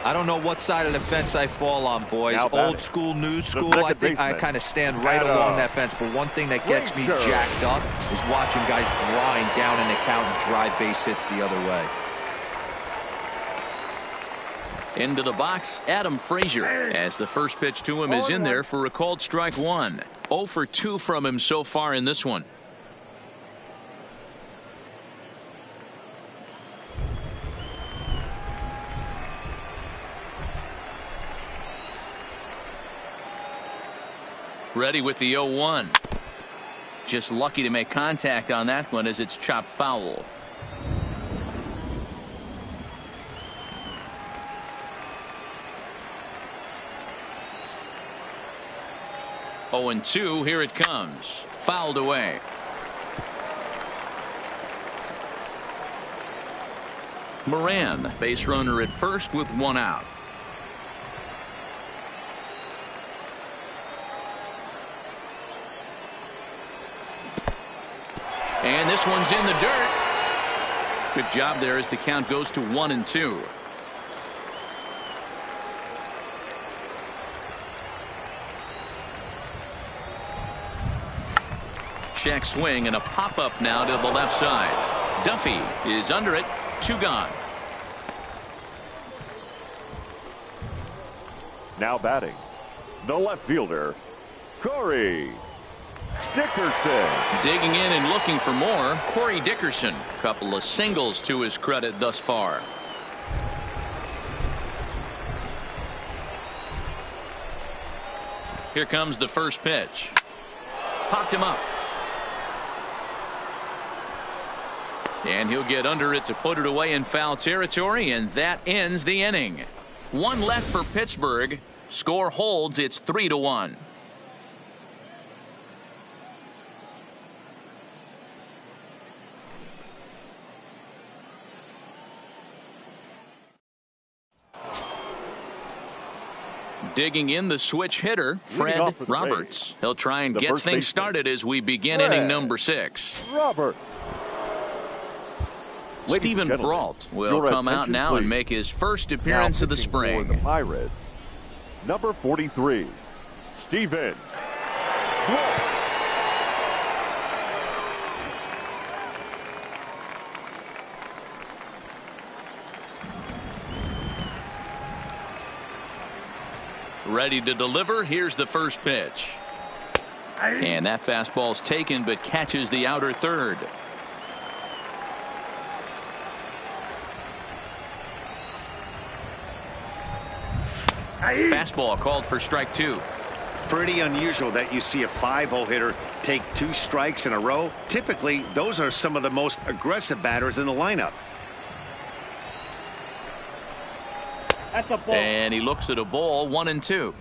I don't know what side of the fence I fall on, boys. Old school, new school. I think I kind of stand right along that fence. But one thing that gets me jacked up is watching guys grind down in the count and drive base hits the other way. Into the box, Adam Frazier, as the first pitch to him is in there for a called strike one. 0 for 2 from him so far in this one. Ready with the 0-1. Just lucky to make contact on that one as it's chopped foul. Oh, and 2, here it comes. Fouled away. Moran, base runner at first with 1 out. And this one's in the dirt. Good job there as the count goes to 1-2. Check swing and a pop-up now to the left side. Duffy is under it. 2 gone. Now batting, the left fielder, Corey Dickerson. Digging in and looking for more, Corey Dickerson. Couple of singles to his credit thus far. Here comes the first pitch. Popped him up. And he'll get under it to put it away in foul territory, and that ends the inning. One left for Pittsburgh. Score holds. It's 3-1. Digging in the switch hitter, Fred Roberts. He'll try and get things started as we begin inning number 6. Robert. Stephen Brault will come out now and make his first appearance of the spring. For the Pirates, number 43, Stephen Brault. Ready to deliver. Here's the first pitch. And that fastball's taken but catches the outer third. Fastball called for strike 2. Pretty unusual that you see a 5-0 hitter take 2 strikes in a row. Typically, those are some of the most aggressive batters in the lineup. That's a ball. And he looks at a ball, 1-2.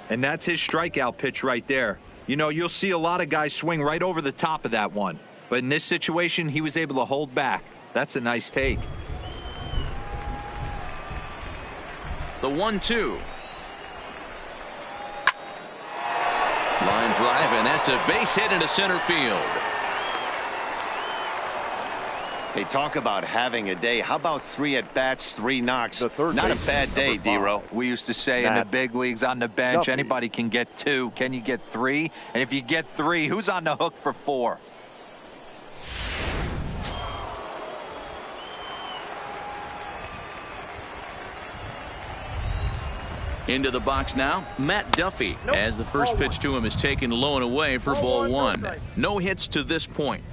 And that's his strikeout pitch right there. You know, you'll see a lot of guys swing right over the top of that one. But in this situation, he was able to hold back. That's a nice take. The 1-2. Line drive, and that's a base hit into center field. They talk about having a day. How about 3 at-bats, 3 knocks? Not a bad day, D-Row. We used to say in the big leagues on the bench, Duffy. anybody can get 2. Can you get 3? And if you get 3, who's on the hook for 4? Into the box now, Matt Duffy, as the first pitch to him is taken low and away for ball 1. No hits to this point.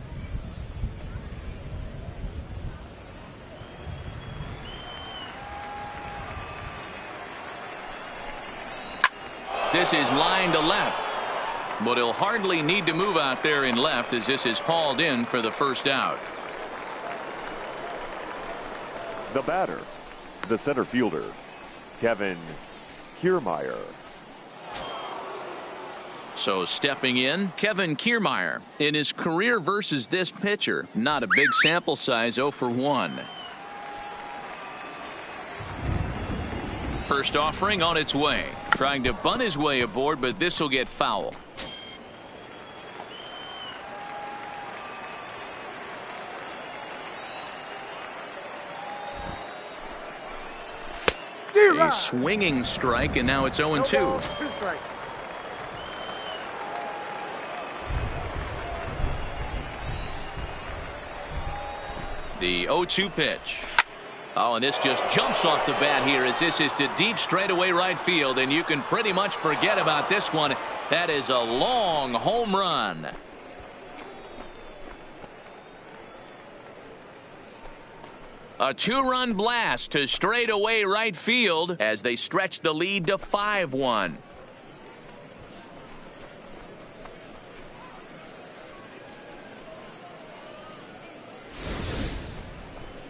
This is line to left, but he'll hardly need to move out there in left as this is hauled in for the first out. The batter, the center fielder, Kevin Kiermaier. So stepping in, Kevin Kiermaier. In his career versus this pitcher, not a big sample size, 0 for 1. First offering on its way. Trying to bunt his way aboard, but this will get foul. A swinging strike, and now it's 0-2. The 0-2 pitch. Oh, and this just jumps off the bat here as this is to deep straightaway right field, and you can pretty much forget about this one. That is a long home run. A 2-run blast to straightaway right field as they stretch the lead to 5-1.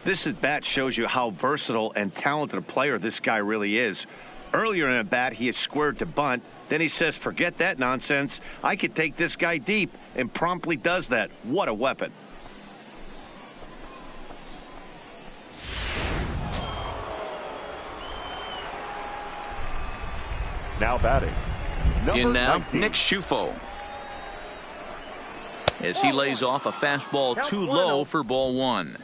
This at bat shows you how versatile and talented a player this guy really is. Earlier in at bat, he had squared to bunt. Then he says, forget that nonsense. I could take this guy deep, and promptly does that. What a weapon. Now batting, number In now, 19. Nick Schufo. As he lays off a fastball too low for ball 1.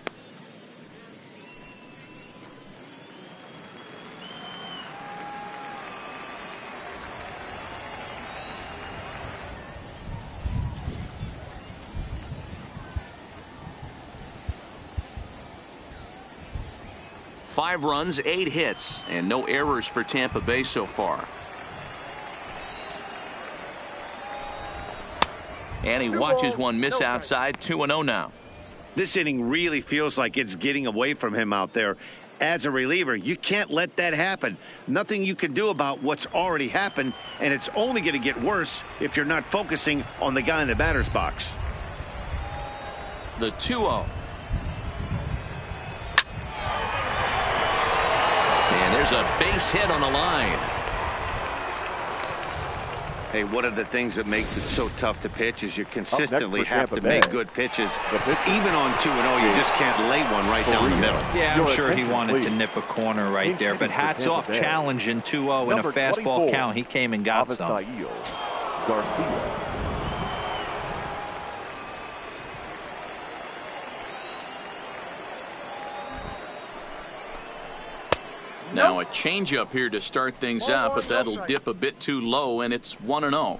Five runs, 8 hits, and no errors for Tampa Bay so far. And he watches one miss outside, 2-0 now. This inning really feels like it's getting away from him out there. As a reliever, you can't let that happen. Nothing you can do about what's already happened, and it's only going to get worse if you're not focusing on the guy in the batter's box. The 2-0. And there's a base hit on the line. Hey, one of the things that makes it so tough to pitch is you consistently have to make good pitches. Even on 2-0, you just can't lay one right down the middle. Yeah, I'm sure he wanted to nip a corner right there, but hats off challenging 2-0 in a fastball count. He came and got some. Garcia. Now a changeup here to start things out, but that'll dip a bit too low, and it's 1-0.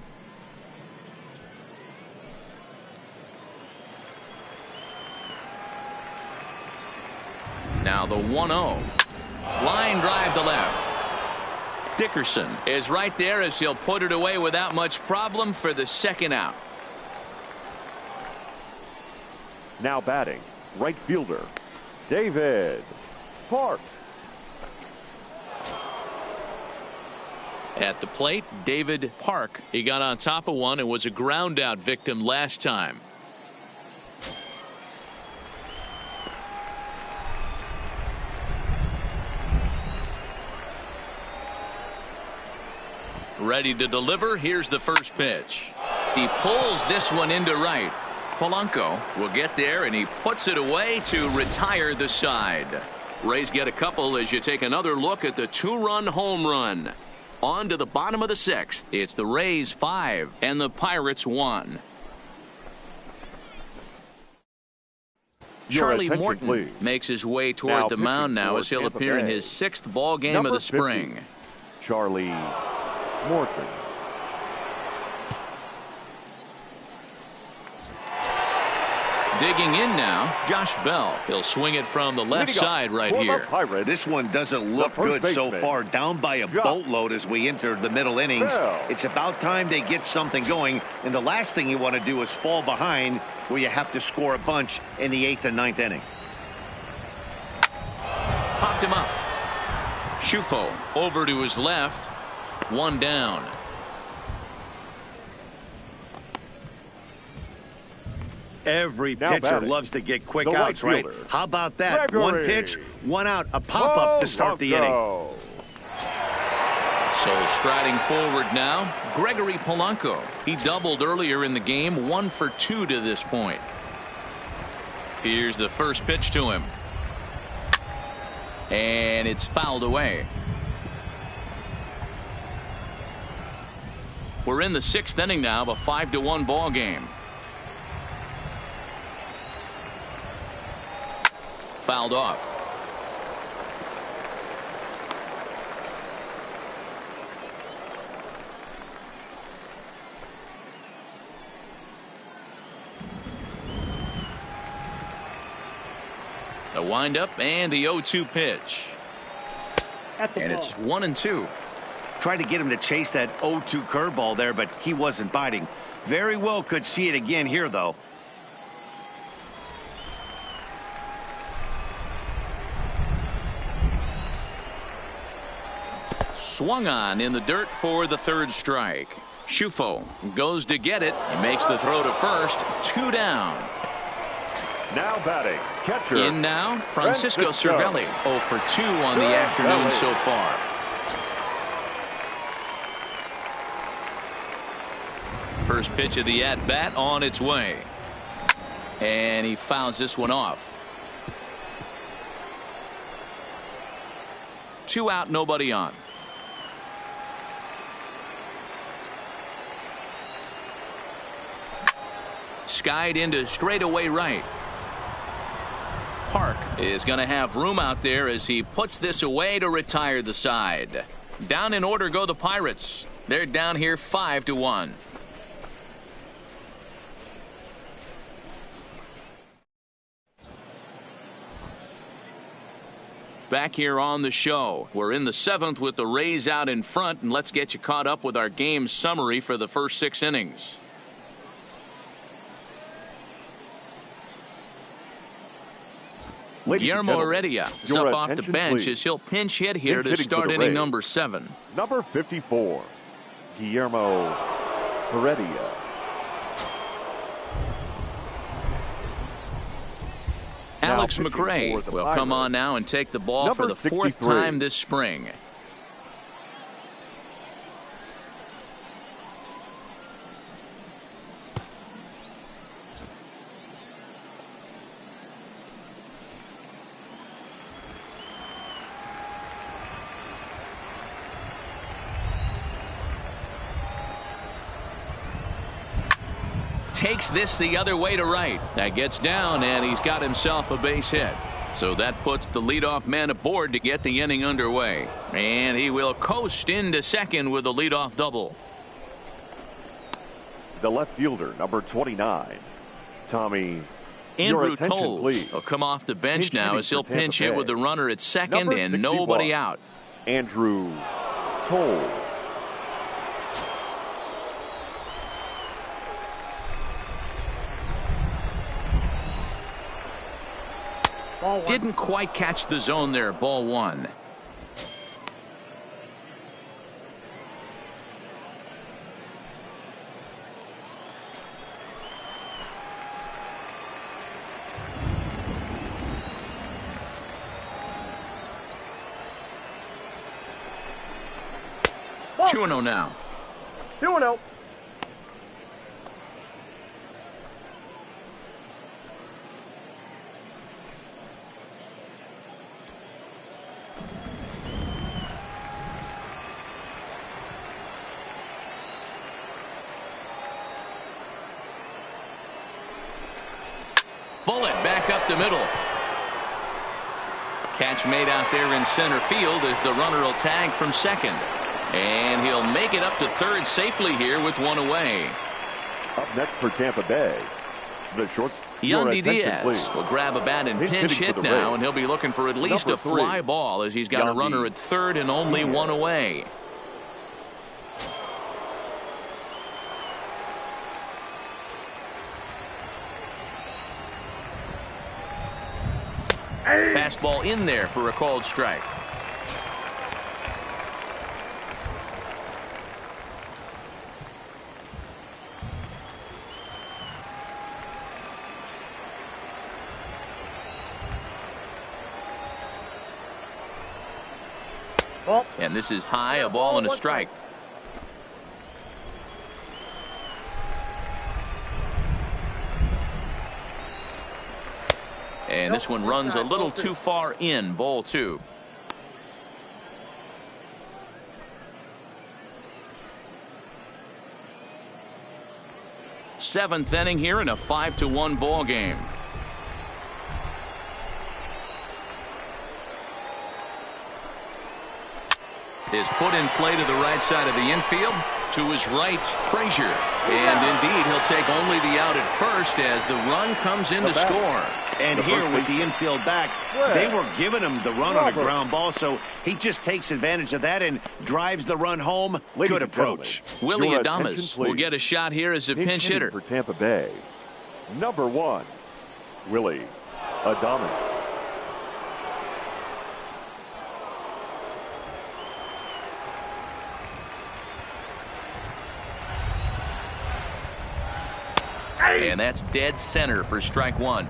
Now the 1-0. Line drive to left. Dickerson is right there as he'll put it away without much problem for the second out. Now batting, right fielder, David Park. At the plate, David Park. He got on top of one and was a ground out victim last time. Ready to deliver. Here's the first pitch. He pulls this one into right. Polanco will get there, and he puts it away to retire the side. Rays get a couple as you take another look at the 2-run home run. On to the bottom of the 6th. It's the Rays 5 and the Pirates 1. Charlie Morton makes his way toward the mound now as he'll appear in his 6th ball game of the spring. Charlie Morton. Digging in now, Josh Bell. He'll swing it from the left side right here. This one doesn't look good so far. Down by a boatload as we enter the middle innings. It's about time they get something going. And the last thing you want to do is fall behind where you have to score a bunch in the 8th and 9th inning. Popped him up. Schufo over to his left. One down. Every pitcher loves to get quick outs, right? How about that? One pitch, one out, a pop-up to start the inning. So striding forward now, Gregory Polanco. He doubled earlier in the game, 1 for 2 to this point. Here's the first pitch to him. And it's fouled away. We're in the 6th inning now of a 5-1 ball game. Fouled off. The windup and the 0-2 pitch. And it's 1-2. Tried to get him to chase that 0-2 curveball there, but he wasn't biting. Very well could see it again here, though. Swung on in the dirt for the 3rd strike. Schufo goes to get it. He makes the throw to first. 2 down. Now batting, catcher. In now, Francisco Cervelli. 0 for 2 on the afternoon so far. First pitch of the at-bat on its way. And he fouls this one off. 2 out, nobody on. Skied into straightaway right. Park is going to have room out there as he puts this away to retire the side. Down in order go the Pirates. They're down here 5-1. Back here on the show. We're in the 7th with the Rays out in front, and let's get you caught up with our game summary for the first 6 innings. Guillermo Heredia is up off the bench as he'll pinch hit here to start inning number 7. Number 54, Guillermo Heredia. At Alex pitching McRae for the will come on Pirates, now and take the ball for number the fourth 63. time this spring. Takes this the other way to right. That gets down, and he's got himself a base hit. So that puts the leadoff man aboard to get the inning underway. And he will coast into second with a leadoff double. The left fielder, number 29, Tommy. Your Andrew attention, Toles please. will come off the bench Pinch now hitting as he'll for Tampa pinch hit Bay. with the runner at second Number and 61, nobody out. Andrew Toles. Ball one. Didn't quite catch the zone there. Ball one. Ball. 2-0 now. 2-0. Bullet back up the middle. Catch made out there in center field as the runner will tag from second. And he'll make it up to third safely here with one away. Up next for Tampa Bay, the shorts. Your Yandy attention, Diaz please. will grab a bat and Pinch pinch hitting hit for the now, Rays. and he'll be looking for at least Number a fly 3, ball as he's got a Yandy runner at third and only Diaz. one away. Fastball in there for a called strike. Ball. And this is high, a ball and a strike. And this one runs a little too far in. Ball two. Seventh inning here in a 5-1 ball game. Is put in play to the right side of the infield. To his right, Frazier. And indeed, he'll take only the out at first as the run comes in to score. And here with the infield back, they were giving him the run on a ground ball, so he just takes advantage of that and drives the run home. Ladies Good and approach. Willie Your Adames attention, will please. get a shot here as a pinch hitting hitter. for Tampa Bay, number 1, Willie Adames. And that's dead center for strike one.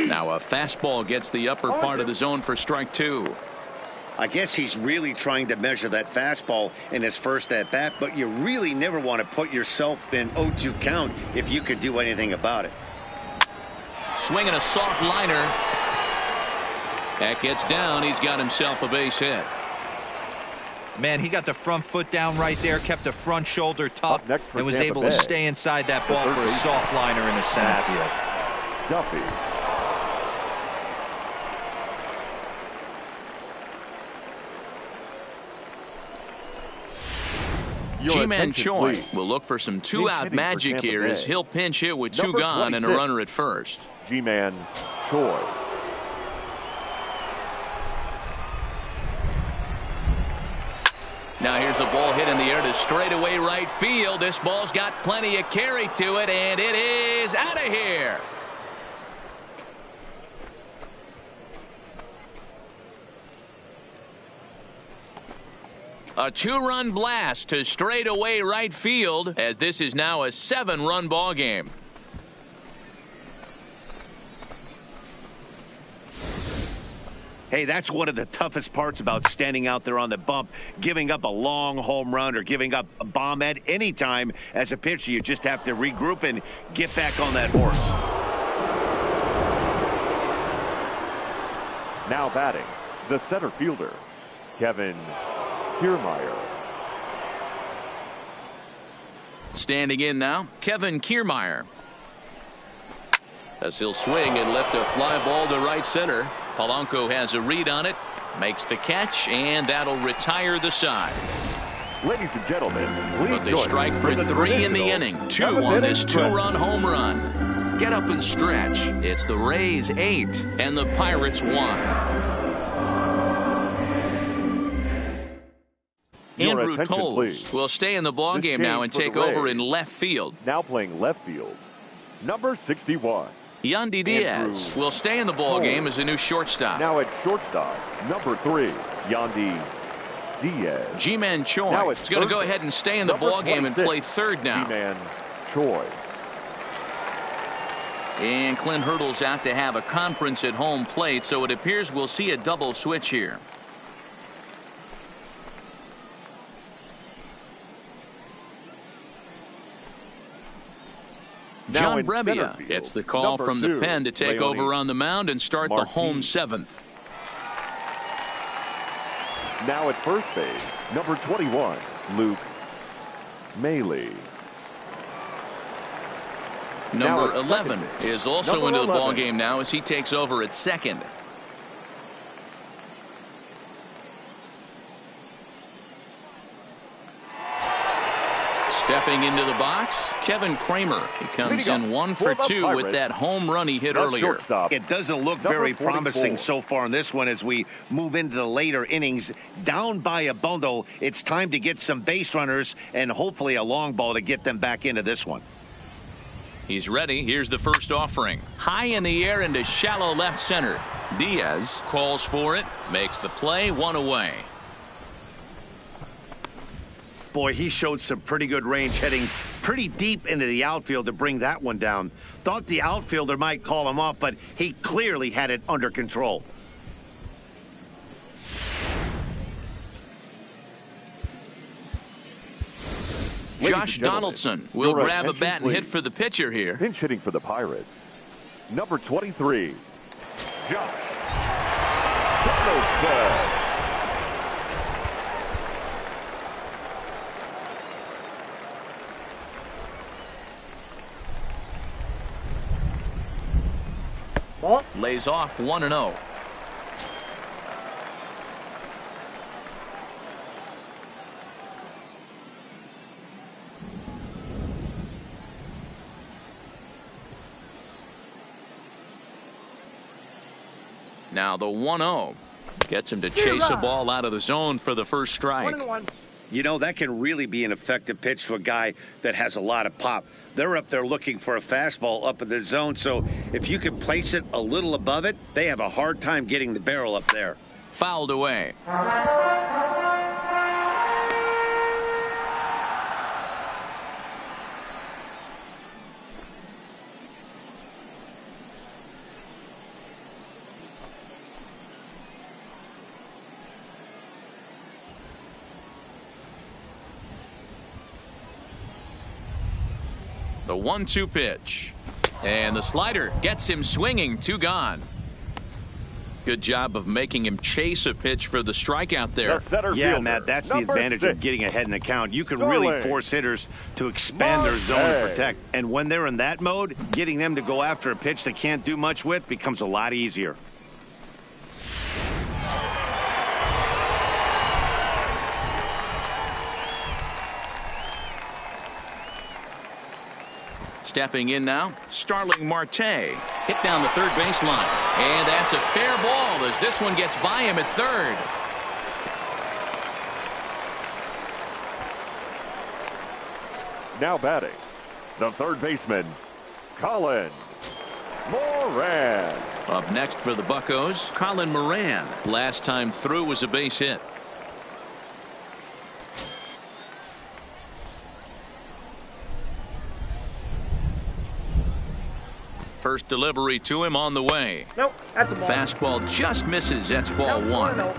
Now a fastball gets the upper part of the zone for strike two. I guess he's really trying to measure that fastball in his first at bat, but you really never want to put yourself in 0-2 count if you could do anything about it. Swinging a soft liner. That gets down. He's got himself a base hit. Man, he got the front foot down right there, kept the front shoulder tucked, Up next for and was Tampa able Bay, to stay inside that ball for a soft liner in the center field. Duffy. Your G-Man attention, Choi please. will look for some Pinch two-out hitting for magic Tampa here Bay. as he'll pinch hit with two Number gone and a 26. runner at first. G-Man Choi. Now here's the ball hit in the air to straightaway right field. This ball's got plenty of carry to it, and it is out of here. A 2-run blast to straightaway right field, as this is now a 7-run ball game. Hey, that's one of the toughest parts about standing out there on the bump. Giving up a long home run or giving up a bomb at any time as a pitcher, you just have to regroup and get back on that horse. Now batting, the center fielder, Kevin Kiermaier. Standing in now, Kevin Kiermaier. As he'll swing and lift a fly ball to right center. Polanco has a read on it, makes the catch, and that'll retire the side. Ladies and gentlemen, please But they join strike me for the 3 in the traditional inning. 2 7th on this inning stretch. 2-run home run. Get up and stretch. It's the Rays 8 and the Pirates 1. Your Andrew attention, Toles please. will stay in the ball This game now change and for the take over Rays. in left field. Now playing left field, number 61. Yandy Diaz will stay in the ball game as a new shortstop. Now at shortstop, number 3, Yandy Diaz. G-Man Now Choi it's is going to go third ahead and stay in the number ball game and 26, play third now. G-Man Choi. And Clint Hurdle's out to have a conference at home plate, so it appears we'll see a double switch here. Now John in center Brebbia field, gets the call number from 2, the pen to take Leone over on the mound and start the Marquez. home 7th. Now at first base, number 21, Luke Maile. Now Number at 11 second base, is also number into the ball 11. game now as he takes over at second. Stepping into the box, Kevin Kramer. He comes Leading in up 1 for for the 2 with Pirates, that home run he hit the earlier. shortstop, It doesn't look number very 44. promising so far in this one as we move into the later innings. Down by a bundle, it's time to get some base runners and hopefully a long ball to get them back into this one. He's ready. Here's the first offering. High in the air into shallow left center. Diaz calls for it, makes the play, 1 away. Boy, he showed some pretty good range heading pretty deep into the outfield to bring that one down. Thought the outfielder might call him off, but he clearly had it under control. Ladies Josh and gentlemen, Donaldson will your grab a attention, bat and hit please. for the pitcher here. Pinch hitting for the Pirates, number 23, Josh Donaldson. Ball. Lays off 1-0. Now the 1-0 gets him to chase a ball out of the zone for the first strike. 1-1. You know, that can really be an effective pitch to a guy that has a lot of pop. They're up there looking for a fastball up in the zone, so if you can place it a little above it, they have a hard time getting the barrel up there. Fouled away. The 1-2 pitch. And the slider gets him swinging, 2 gone. Good job of making him chase a pitch for the strikeout there. The center Yeah, fielder, Matt, that's the number advantage 6, of getting ahead in the count. You can Starling really force hitters to expand their zone and Marte. protect. And when they're in that mode, getting them to go after a pitch they can't do much with becomes a lot easier. Stepping in now, Starling Marte. Hit down the third baseline. And that's a fair ball as this one gets by him at third. Now batting, the third baseman, Colin Moran. Up next for the Buccos, Colin Moran. Last time through was a base hit. First delivery to him on the way. Nope, that's a ball. Fastball just misses. That's ball Nope, one. nope.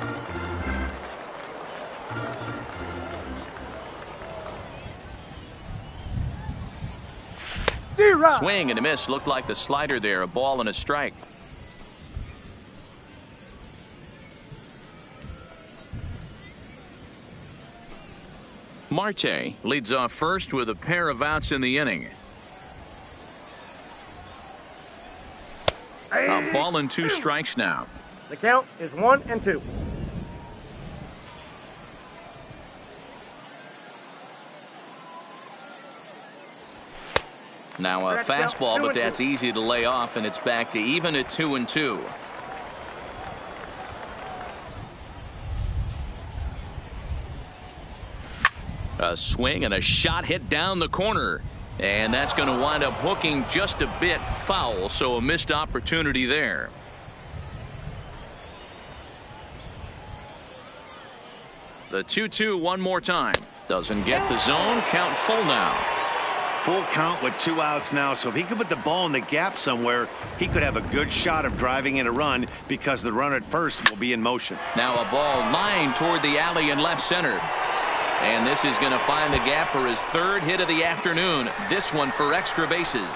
D-Rod. Swing and a miss. Looked like the slider there. A ball and a strike. Marte leads off first with a pair of outs in the inning. A ball and 2 strikes now. The count is 1-2. Now a fastball, but that's easy to lay off, and it's back to even at 2-2. A swing and a shot hit down the corner. And that's going to wind up hooking just a bit foul, so a missed opportunity there. The 2-2 one more time. Doesn't get the zone. Count full now. Full count with 2 outs now, so if he could put the ball in the gap somewhere, he could have a good shot of driving in a run because the runner at first will be in motion. Now a ball lined toward the alley in left center. And this is going to find the gap for his 3rd hit of the afternoon. This one for extra bases.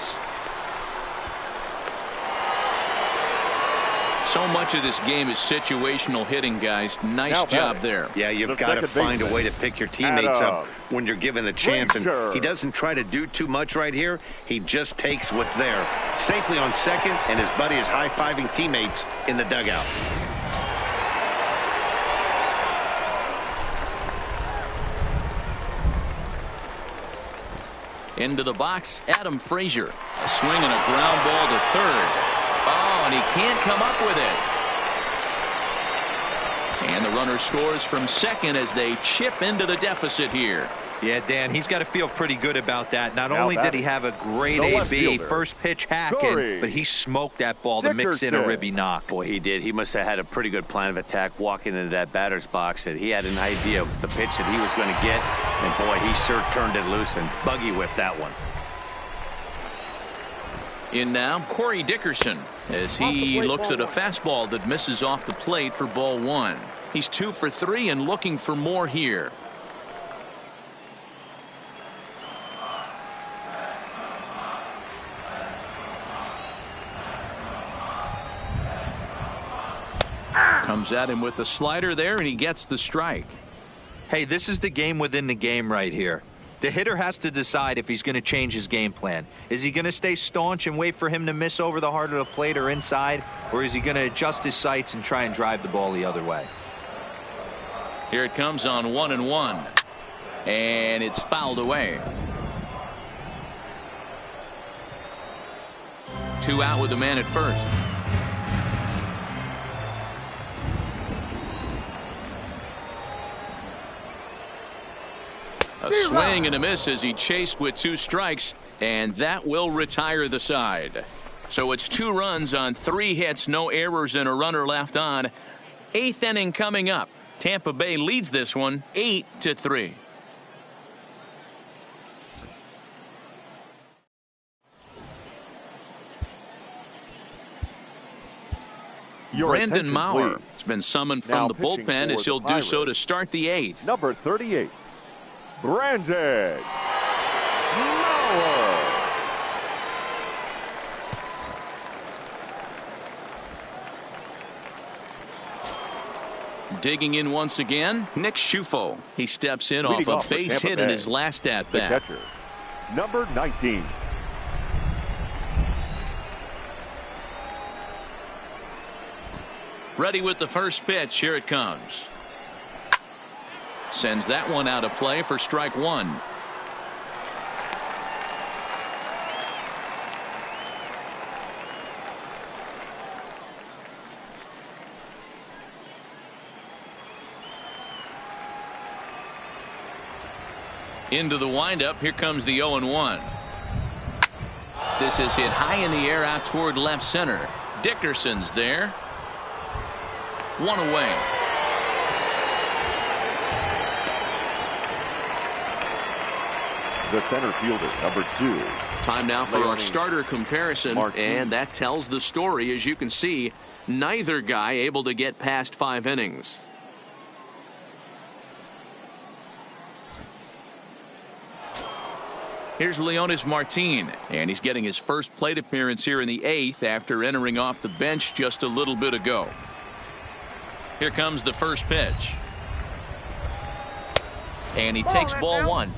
So much of this game is situational hitting, guys. Nice job there. Yeah, you've got to find a way to pick your teammates up when you're given the chance. And he doesn't try to do too much right here. He just takes what's there. Safely on second, and his buddy is high-fiving teammates in the dugout. Into the box, Adam Frazier. A swing and a ground ball to third. Oh, and he can't come up with it. And the runner scores from second as they chip into the deficit here. Yeah, Dan, he's got to feel pretty good about that. Not only did he have a great AB first pitch hacking, but he smoked that ball to mix in a ribby knock. Boy, he did. He must have had a pretty good plan of attack walking into that batter's box. That he had an idea of the pitch that he was going to get. And boy, he sure turned it loose and buggy whipped that one. In now, Corey Dickerson, as he looks at a fastball that misses off the plate for ball 1. He's 2 for 3 and looking for more here. Comes at him with the slider there, and he gets the strike. Hey, this is the game within the game right here. The hitter has to decide if he's going to change his game plan. Is he going to stay staunch and wait for him to miss over the heart of the plate or inside? Or is he going to adjust his sights and try and drive the ball the other way? Here it comes on 1-1. And it's fouled away. 2 out with the man at first. A swing and a miss as he chased with 2 strikes, and that will retire the side. So it's 2 runs on 3 hits, no errors, and a runner left on. 8th inning coming up. Tampa Bay leads this one 8-3. Brandon Maurer has been summoned from the bullpen as he'll do so to start the 8th. Number 38, Brandon Maurer. Digging in once again, Nick Schufo. He steps in off a base hit in his last at bat. The catcher, number 19. Ready with the first pitch. Here it comes. Sends that one out of play for strike 1. Into the windup. Here comes the 0-1. This is hit high in the air out toward left center. Dickerson's there. One away. The center fielder, number 2. Time now for our starter comparison, and that tells the story. As you can see, neither guy able to get past 5 innings. Here's Leonys Martin, and he's getting his first plate appearance here in the 8th after entering off the bench just a little bit ago. Here comes the first pitch. And he takes ball 1.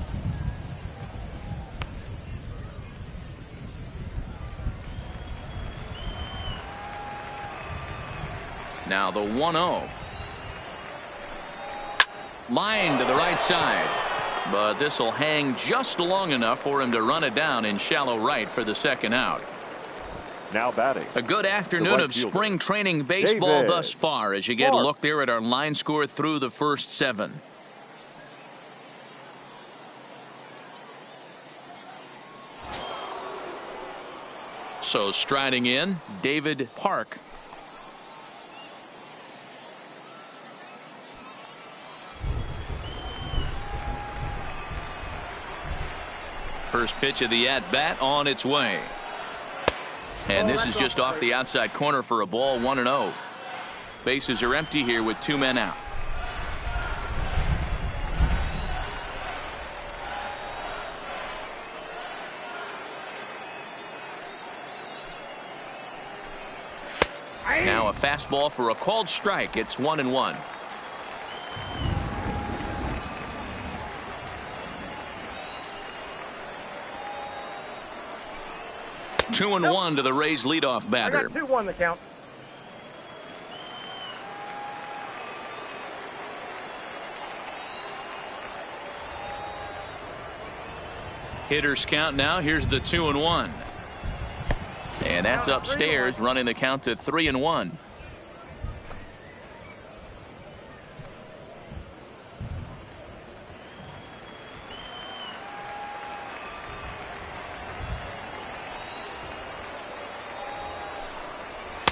Now the 1-0. Line to the right side. But this will hang just long enough for him to run it down in shallow right for the second out. Now batting. A good afternoon of spring training baseball thus far as you get a look there at our line score through the first 7. So striding in, David Park. First pitch of the at-bat on its way. And this is just off the outside corner for a ball, 1-0. Bases are empty here with 2 men out. Now a fastball for a called strike. It's 1-1. Two and 1 to the Rays leadoff batter. 2-1 the count. Hitters count now. Here's the 2-1. And that's upstairs, running the count to 3-1.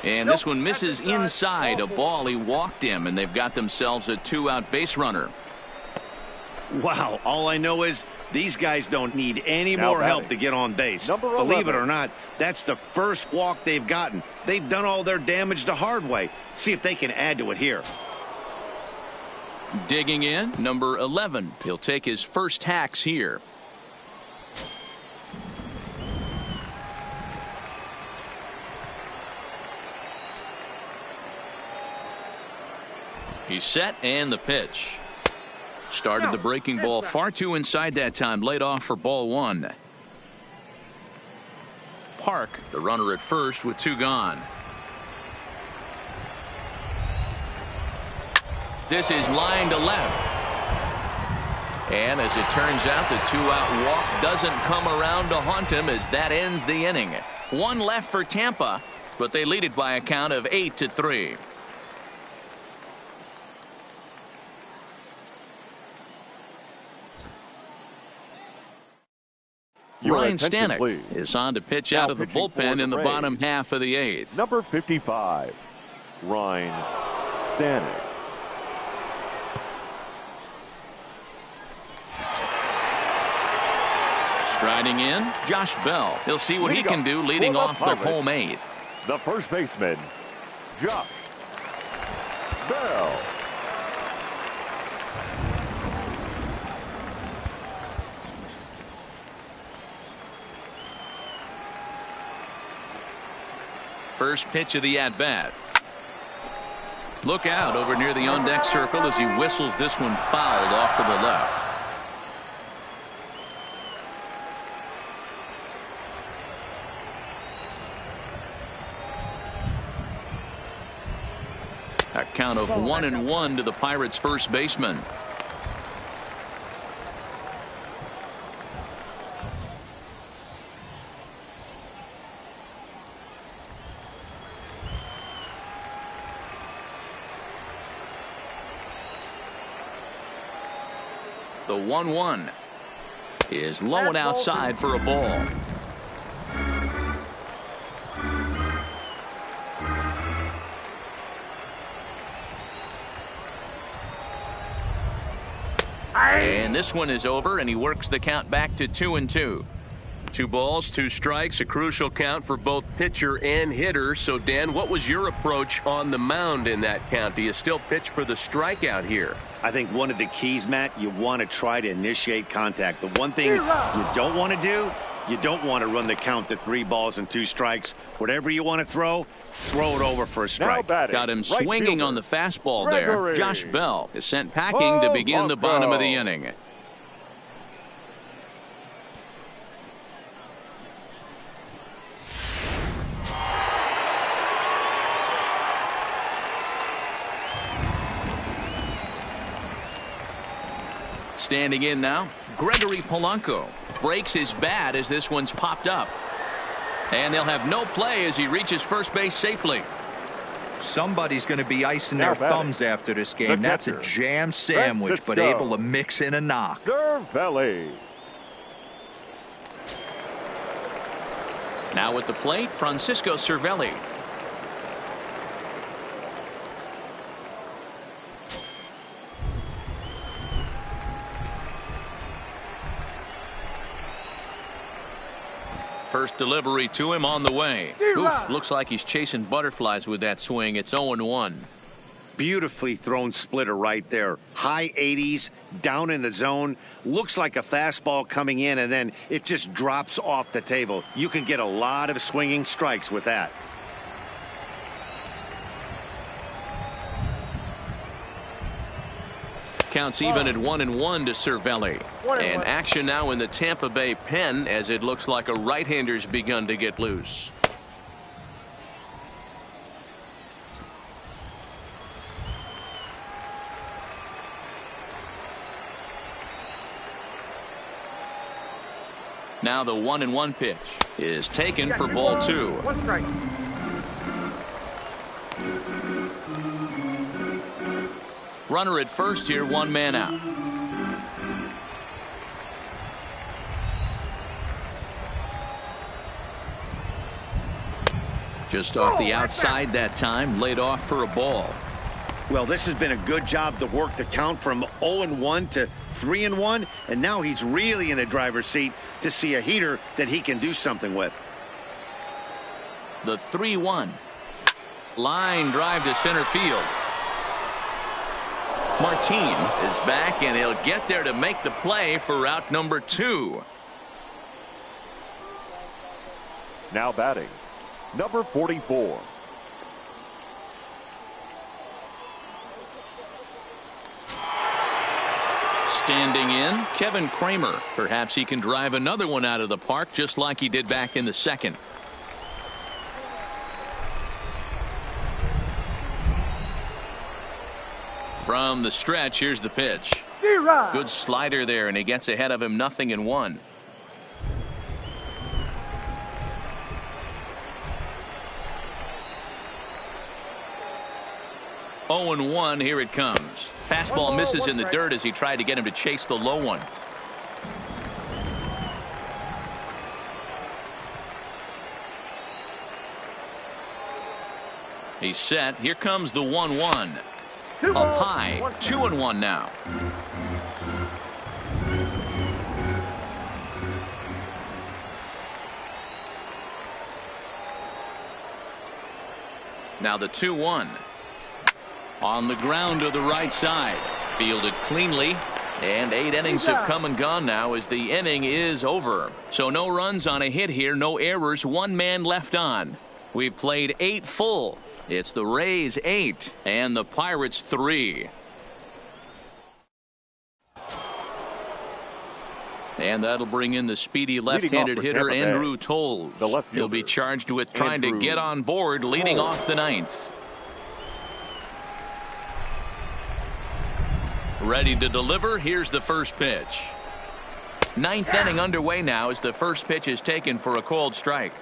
And this one misses inside. A ball. He walked him, and they've got themselves a 2-out base runner. Wow. All I know is these guys don't need any more help to get on base. Believe it or not, that's the first walk they've gotten. They've done all their damage the hard way. See if they can add to it here. Digging in, number 11. He'll take his first hacks here. He's set, and the pitch. Started the breaking ball far too inside that time. Laid off for ball 1. Park, the runner at first with 2 gone. This is line to left. And as it turns out, the 2-out walk doesn't come around to haunt him as that ends the inning. 1 left for Tampa, but they lead it by a count of 8-3. Ryan Stanek is on to pitch out of the bullpen in the bottom half of the 8th. Number 55, Ryan Stanek. Striding in, Josh Bell. He'll see what he can do leading off the home 8th. The first baseman, Josh Bell. First pitch of the at-bat. Look out over near the on-deck circle as he whistles this one fouled off to the left. A count of 1-1 to the Pirates' first baseman. The 1-1. is low and outside for a ball. And this one is over, and he works the count back to 2-2. 2 balls, 2 strikes, a crucial count for both pitcher and hitter. So, Dan, what was your approach on the mound in that count? Do you still pitch for the strikeout here? I think one of the keys, Matt, you want to try to initiate contact. The one thing you don't want to do, you don't want to run the count to 3 balls and 2 strikes. Whatever you want to throw it over for a strike. Got him swinging on the fastball there. Josh Bell is sent packing to begin the bottom of the inning. Standing in now, Gregory Polanco breaks his bat as this one's popped up. And they'll have no play as he reaches first base safely. Somebody's going to be icing their thumbs after this game. That's a jam sandwich, but able to mix in a knock. Cervelli. Now at the plate, Francisco Cervelli. First delivery to him on the way. Oof, looks like he's chasing butterflies with that swing. It's 0-1. Beautifully thrown splitter right there. High 80s, down in the zone. Looks like a fastball coming in, and then it just drops off the table. You can get a lot of swinging strikes with that. Counts even at 1-1 to Cervelli. And action now in the Tampa Bay pen as it looks like a right-hander's begun to get loose. Now the 1-1 pitch is taken for ball 2. 1 strike. Runner at first here, 1 man out. Just off the outside that time, laid off for a ball. Well, this has been a good job to work the count from 0-1 to 3-1, and now he's really in the driver's seat to see a heater that he can do something with. The 3-1. Line drive to center field. Martin is back, and he'll get there to make the play for out number 2. Now batting, number 44. Standing in, Kevin Kramer. Perhaps he can drive another one out of the park just like he did back in the second. From the stretch, here's the pitch. Good slider there, and he gets ahead of him, 0-1. Oh and 1, here it comes. Fastball misses in the dirt as he tried to get him to chase the low one. He's set. Here comes the 1-1. Up high, 2-1 now. Now the 2-1. On the ground to the right side. Fielded cleanly. And 8 innings have come and gone now as the inning is over. So no runs on a hit here, no errors, 1 man left on. We've played 8 full. It's the Rays 8 and the Pirates 3. And that'll bring in the speedy left-handed hitter Andrew Toles. He'll be charged with trying to get on board leading off the 9th. Ready to deliver. Here's the first pitch. 9th inning underway now as the first pitch is taken for a called strike.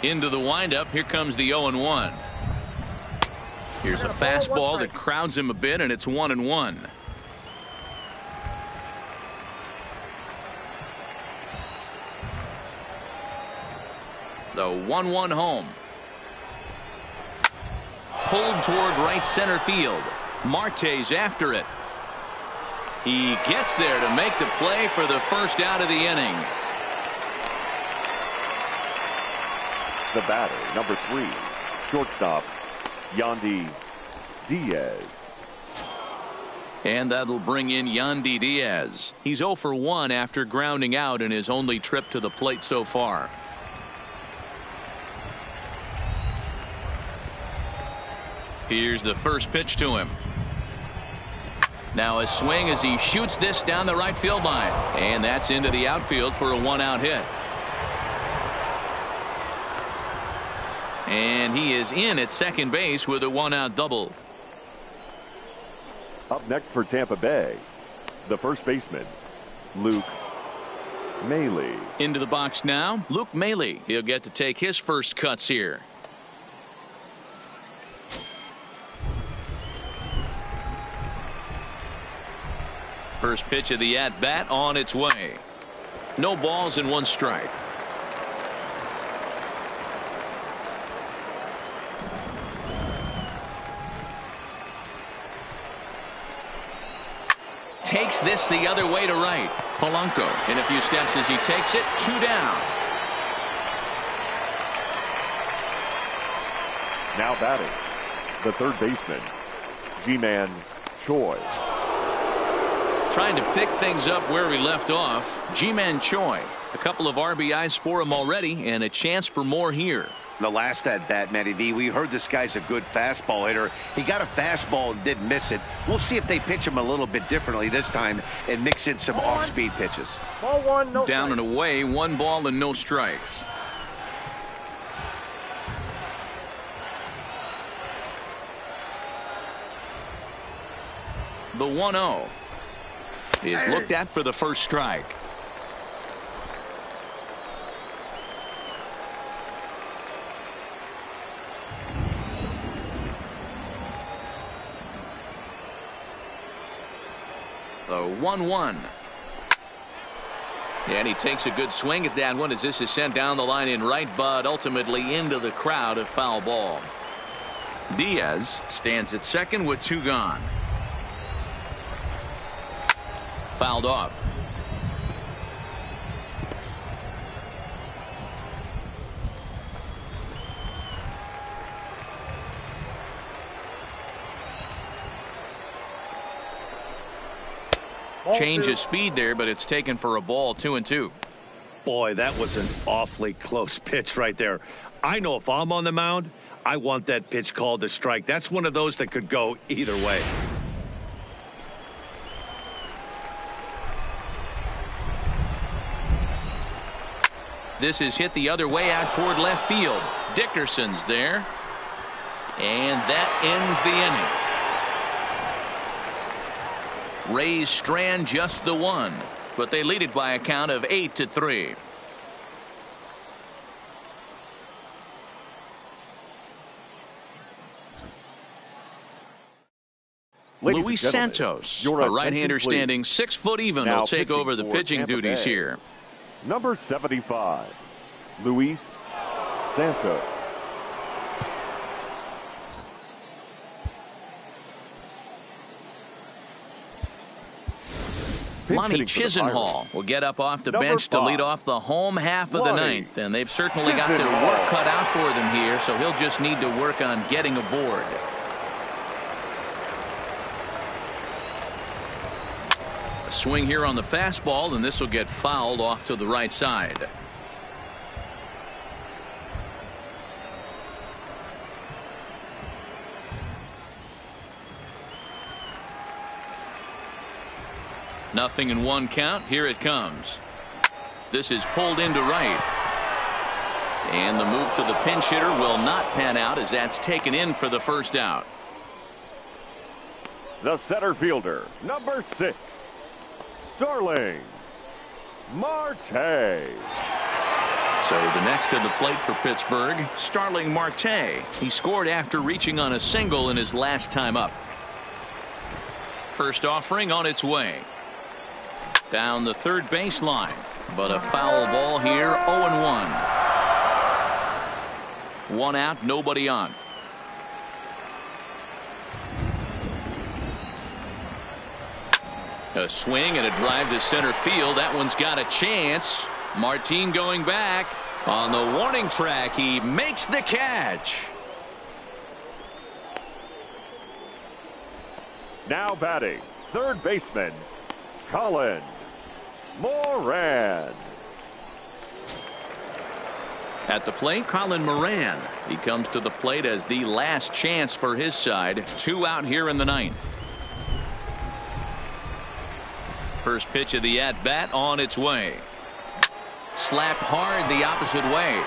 Into the windup. Here comes the 0-1. Here's a fastball that crowds him a bit, and it's 1-1. The 1-1 home. Pulled toward right center field. Marte's after it. He gets there to make the play for the first out of the inning. The batter, number 3, shortstop, Yandy Diaz. And that'll bring in Yandy Diaz. He's 0 for 1 after grounding out in his only trip to the plate so far. Here's the first pitch to him. Now a swing as he shoots this down the right field line. And that's into the outfield for a 1-out hit. And he is in at second base with a 1-out double. Up next for Tampa Bay, the first baseman, Luke Maile. Into the box now, Luke Maile. He'll get to take his first cuts here. First pitch of the at-bat on its way. No balls and 1 strike. Takes this the other way to right. Polanco in a few steps as he takes it. 2 down. Now batting, the third baseman, Ji-Man Choi. Trying to pick things up where we left off. Ji-Man Choi. A couple of RBIs for him already and a chance for more here. The last at bat, Matty V, we heard this guy's a good fastball hitter. He got a fastball and didn't miss it. We'll see if they pitch him a little bit differently this time and mix in some off-speed pitches. Ball 1, no Down strike. and away, 1 ball and no strikes. The 1-0 is looked at for the first strike. The 1-1. And he takes a good swing at that one as this is sent down the line in right, but ultimately into the crowd, a foul ball. Diaz stands at second with 2 gone. Fouled off. Change of speed there, but it's taken for a ball. 2-2. Boy, that was an awfully close pitch right there. I know if I'm on the mound, I want that pitch called a strike. That's one of those that could go either way. This is hit the other way out toward left field. Dickerson's there. And that ends the inning. Rays strand just the 1, but they lead it by a count of 8-3. Luis Santos, a right-hander standing 6 foot even, will take over the pitching duties here. Number 75, Luis Santos. Lonnie Chisenhall will get up off the bench to lead off the home half of the 9th, and they've certainly got their work cut out for them here, so he'll just need to work on getting aboard. A swing here on the fastball, and this will get fouled off to the right side. Nothing in 1 count. Here it comes. This is pulled into right. And the move to the pinch hitter will not pan out as that's taken in for the first out. The center fielder, number 6, Starling Marte. So the next to the plate for Pittsburgh, Starling Marte. He scored after reaching on a single in his last time up. First offering on its way. Down the third baseline. But a foul ball here, 0-1. One out, nobody on. A swing and a drive to center field. That one's got a chance. Martin going back. On the warning track, he makes the catch. Now batting, third baseman, Colin Moran. At the plate, Colin Moran. He comes to the plate as the last chance for his side. 2 out here in the ninth. First pitch of the at-bat on its way. Slapped hard the opposite way.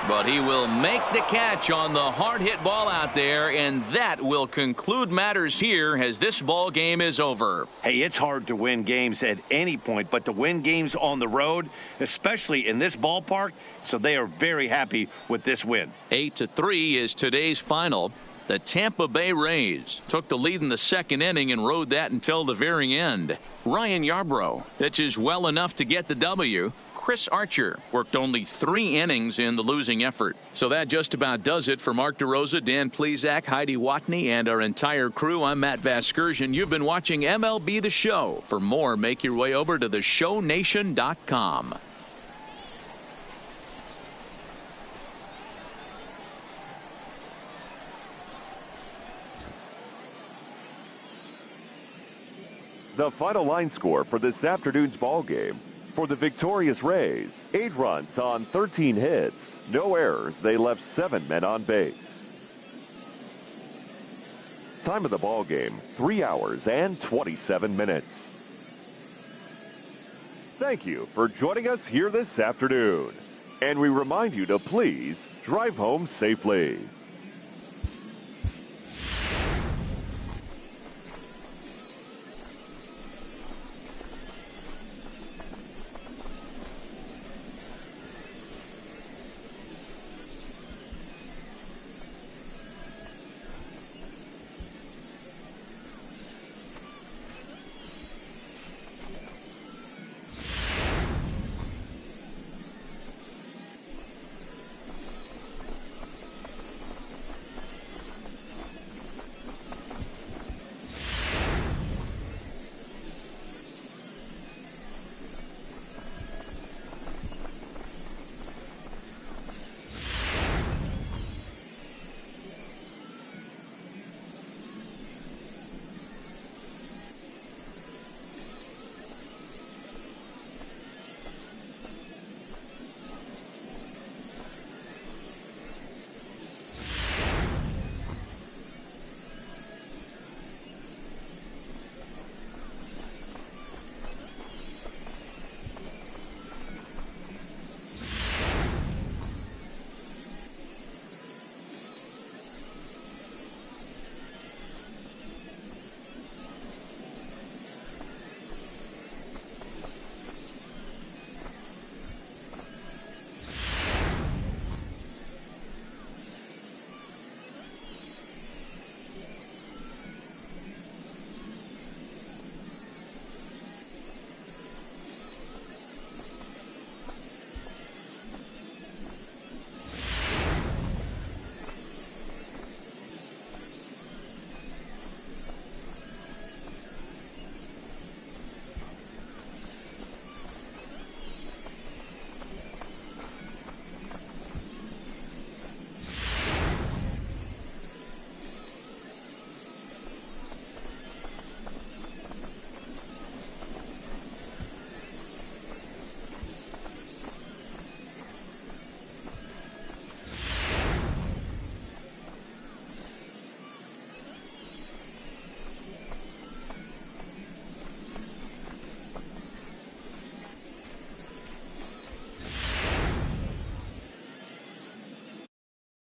But he will make the catch on the hard hit ball out there, and that will conclude matters here as this ball game is over. Hey, it's hard to win games at any point, but to win games on the road, especially in this ballpark, so they are very happy with this win. 8-3 is today's final. The Tampa Bay Rays took the lead in the second inning and rode that until the very end. Ryan Yarbrough pitches well enough to get the W. Chris Archer worked only 3 innings in the losing effort. So that just about does it for Mark DeRosa, Dan Plesac, Heidi Watney, and our entire crew. I'm Matt Vasgersian. You've been watching MLB The Show. For more, make your way over to theshownation.com. The final line score for this afternoon's ball game. For the victorious Rays, 8 runs on 13 hits, no errors. They left 7 men on base. Time of the ball game, 3 hours and 27 minutes. Thank you for joining us here this afternoon. And we remind you to please drive home safely.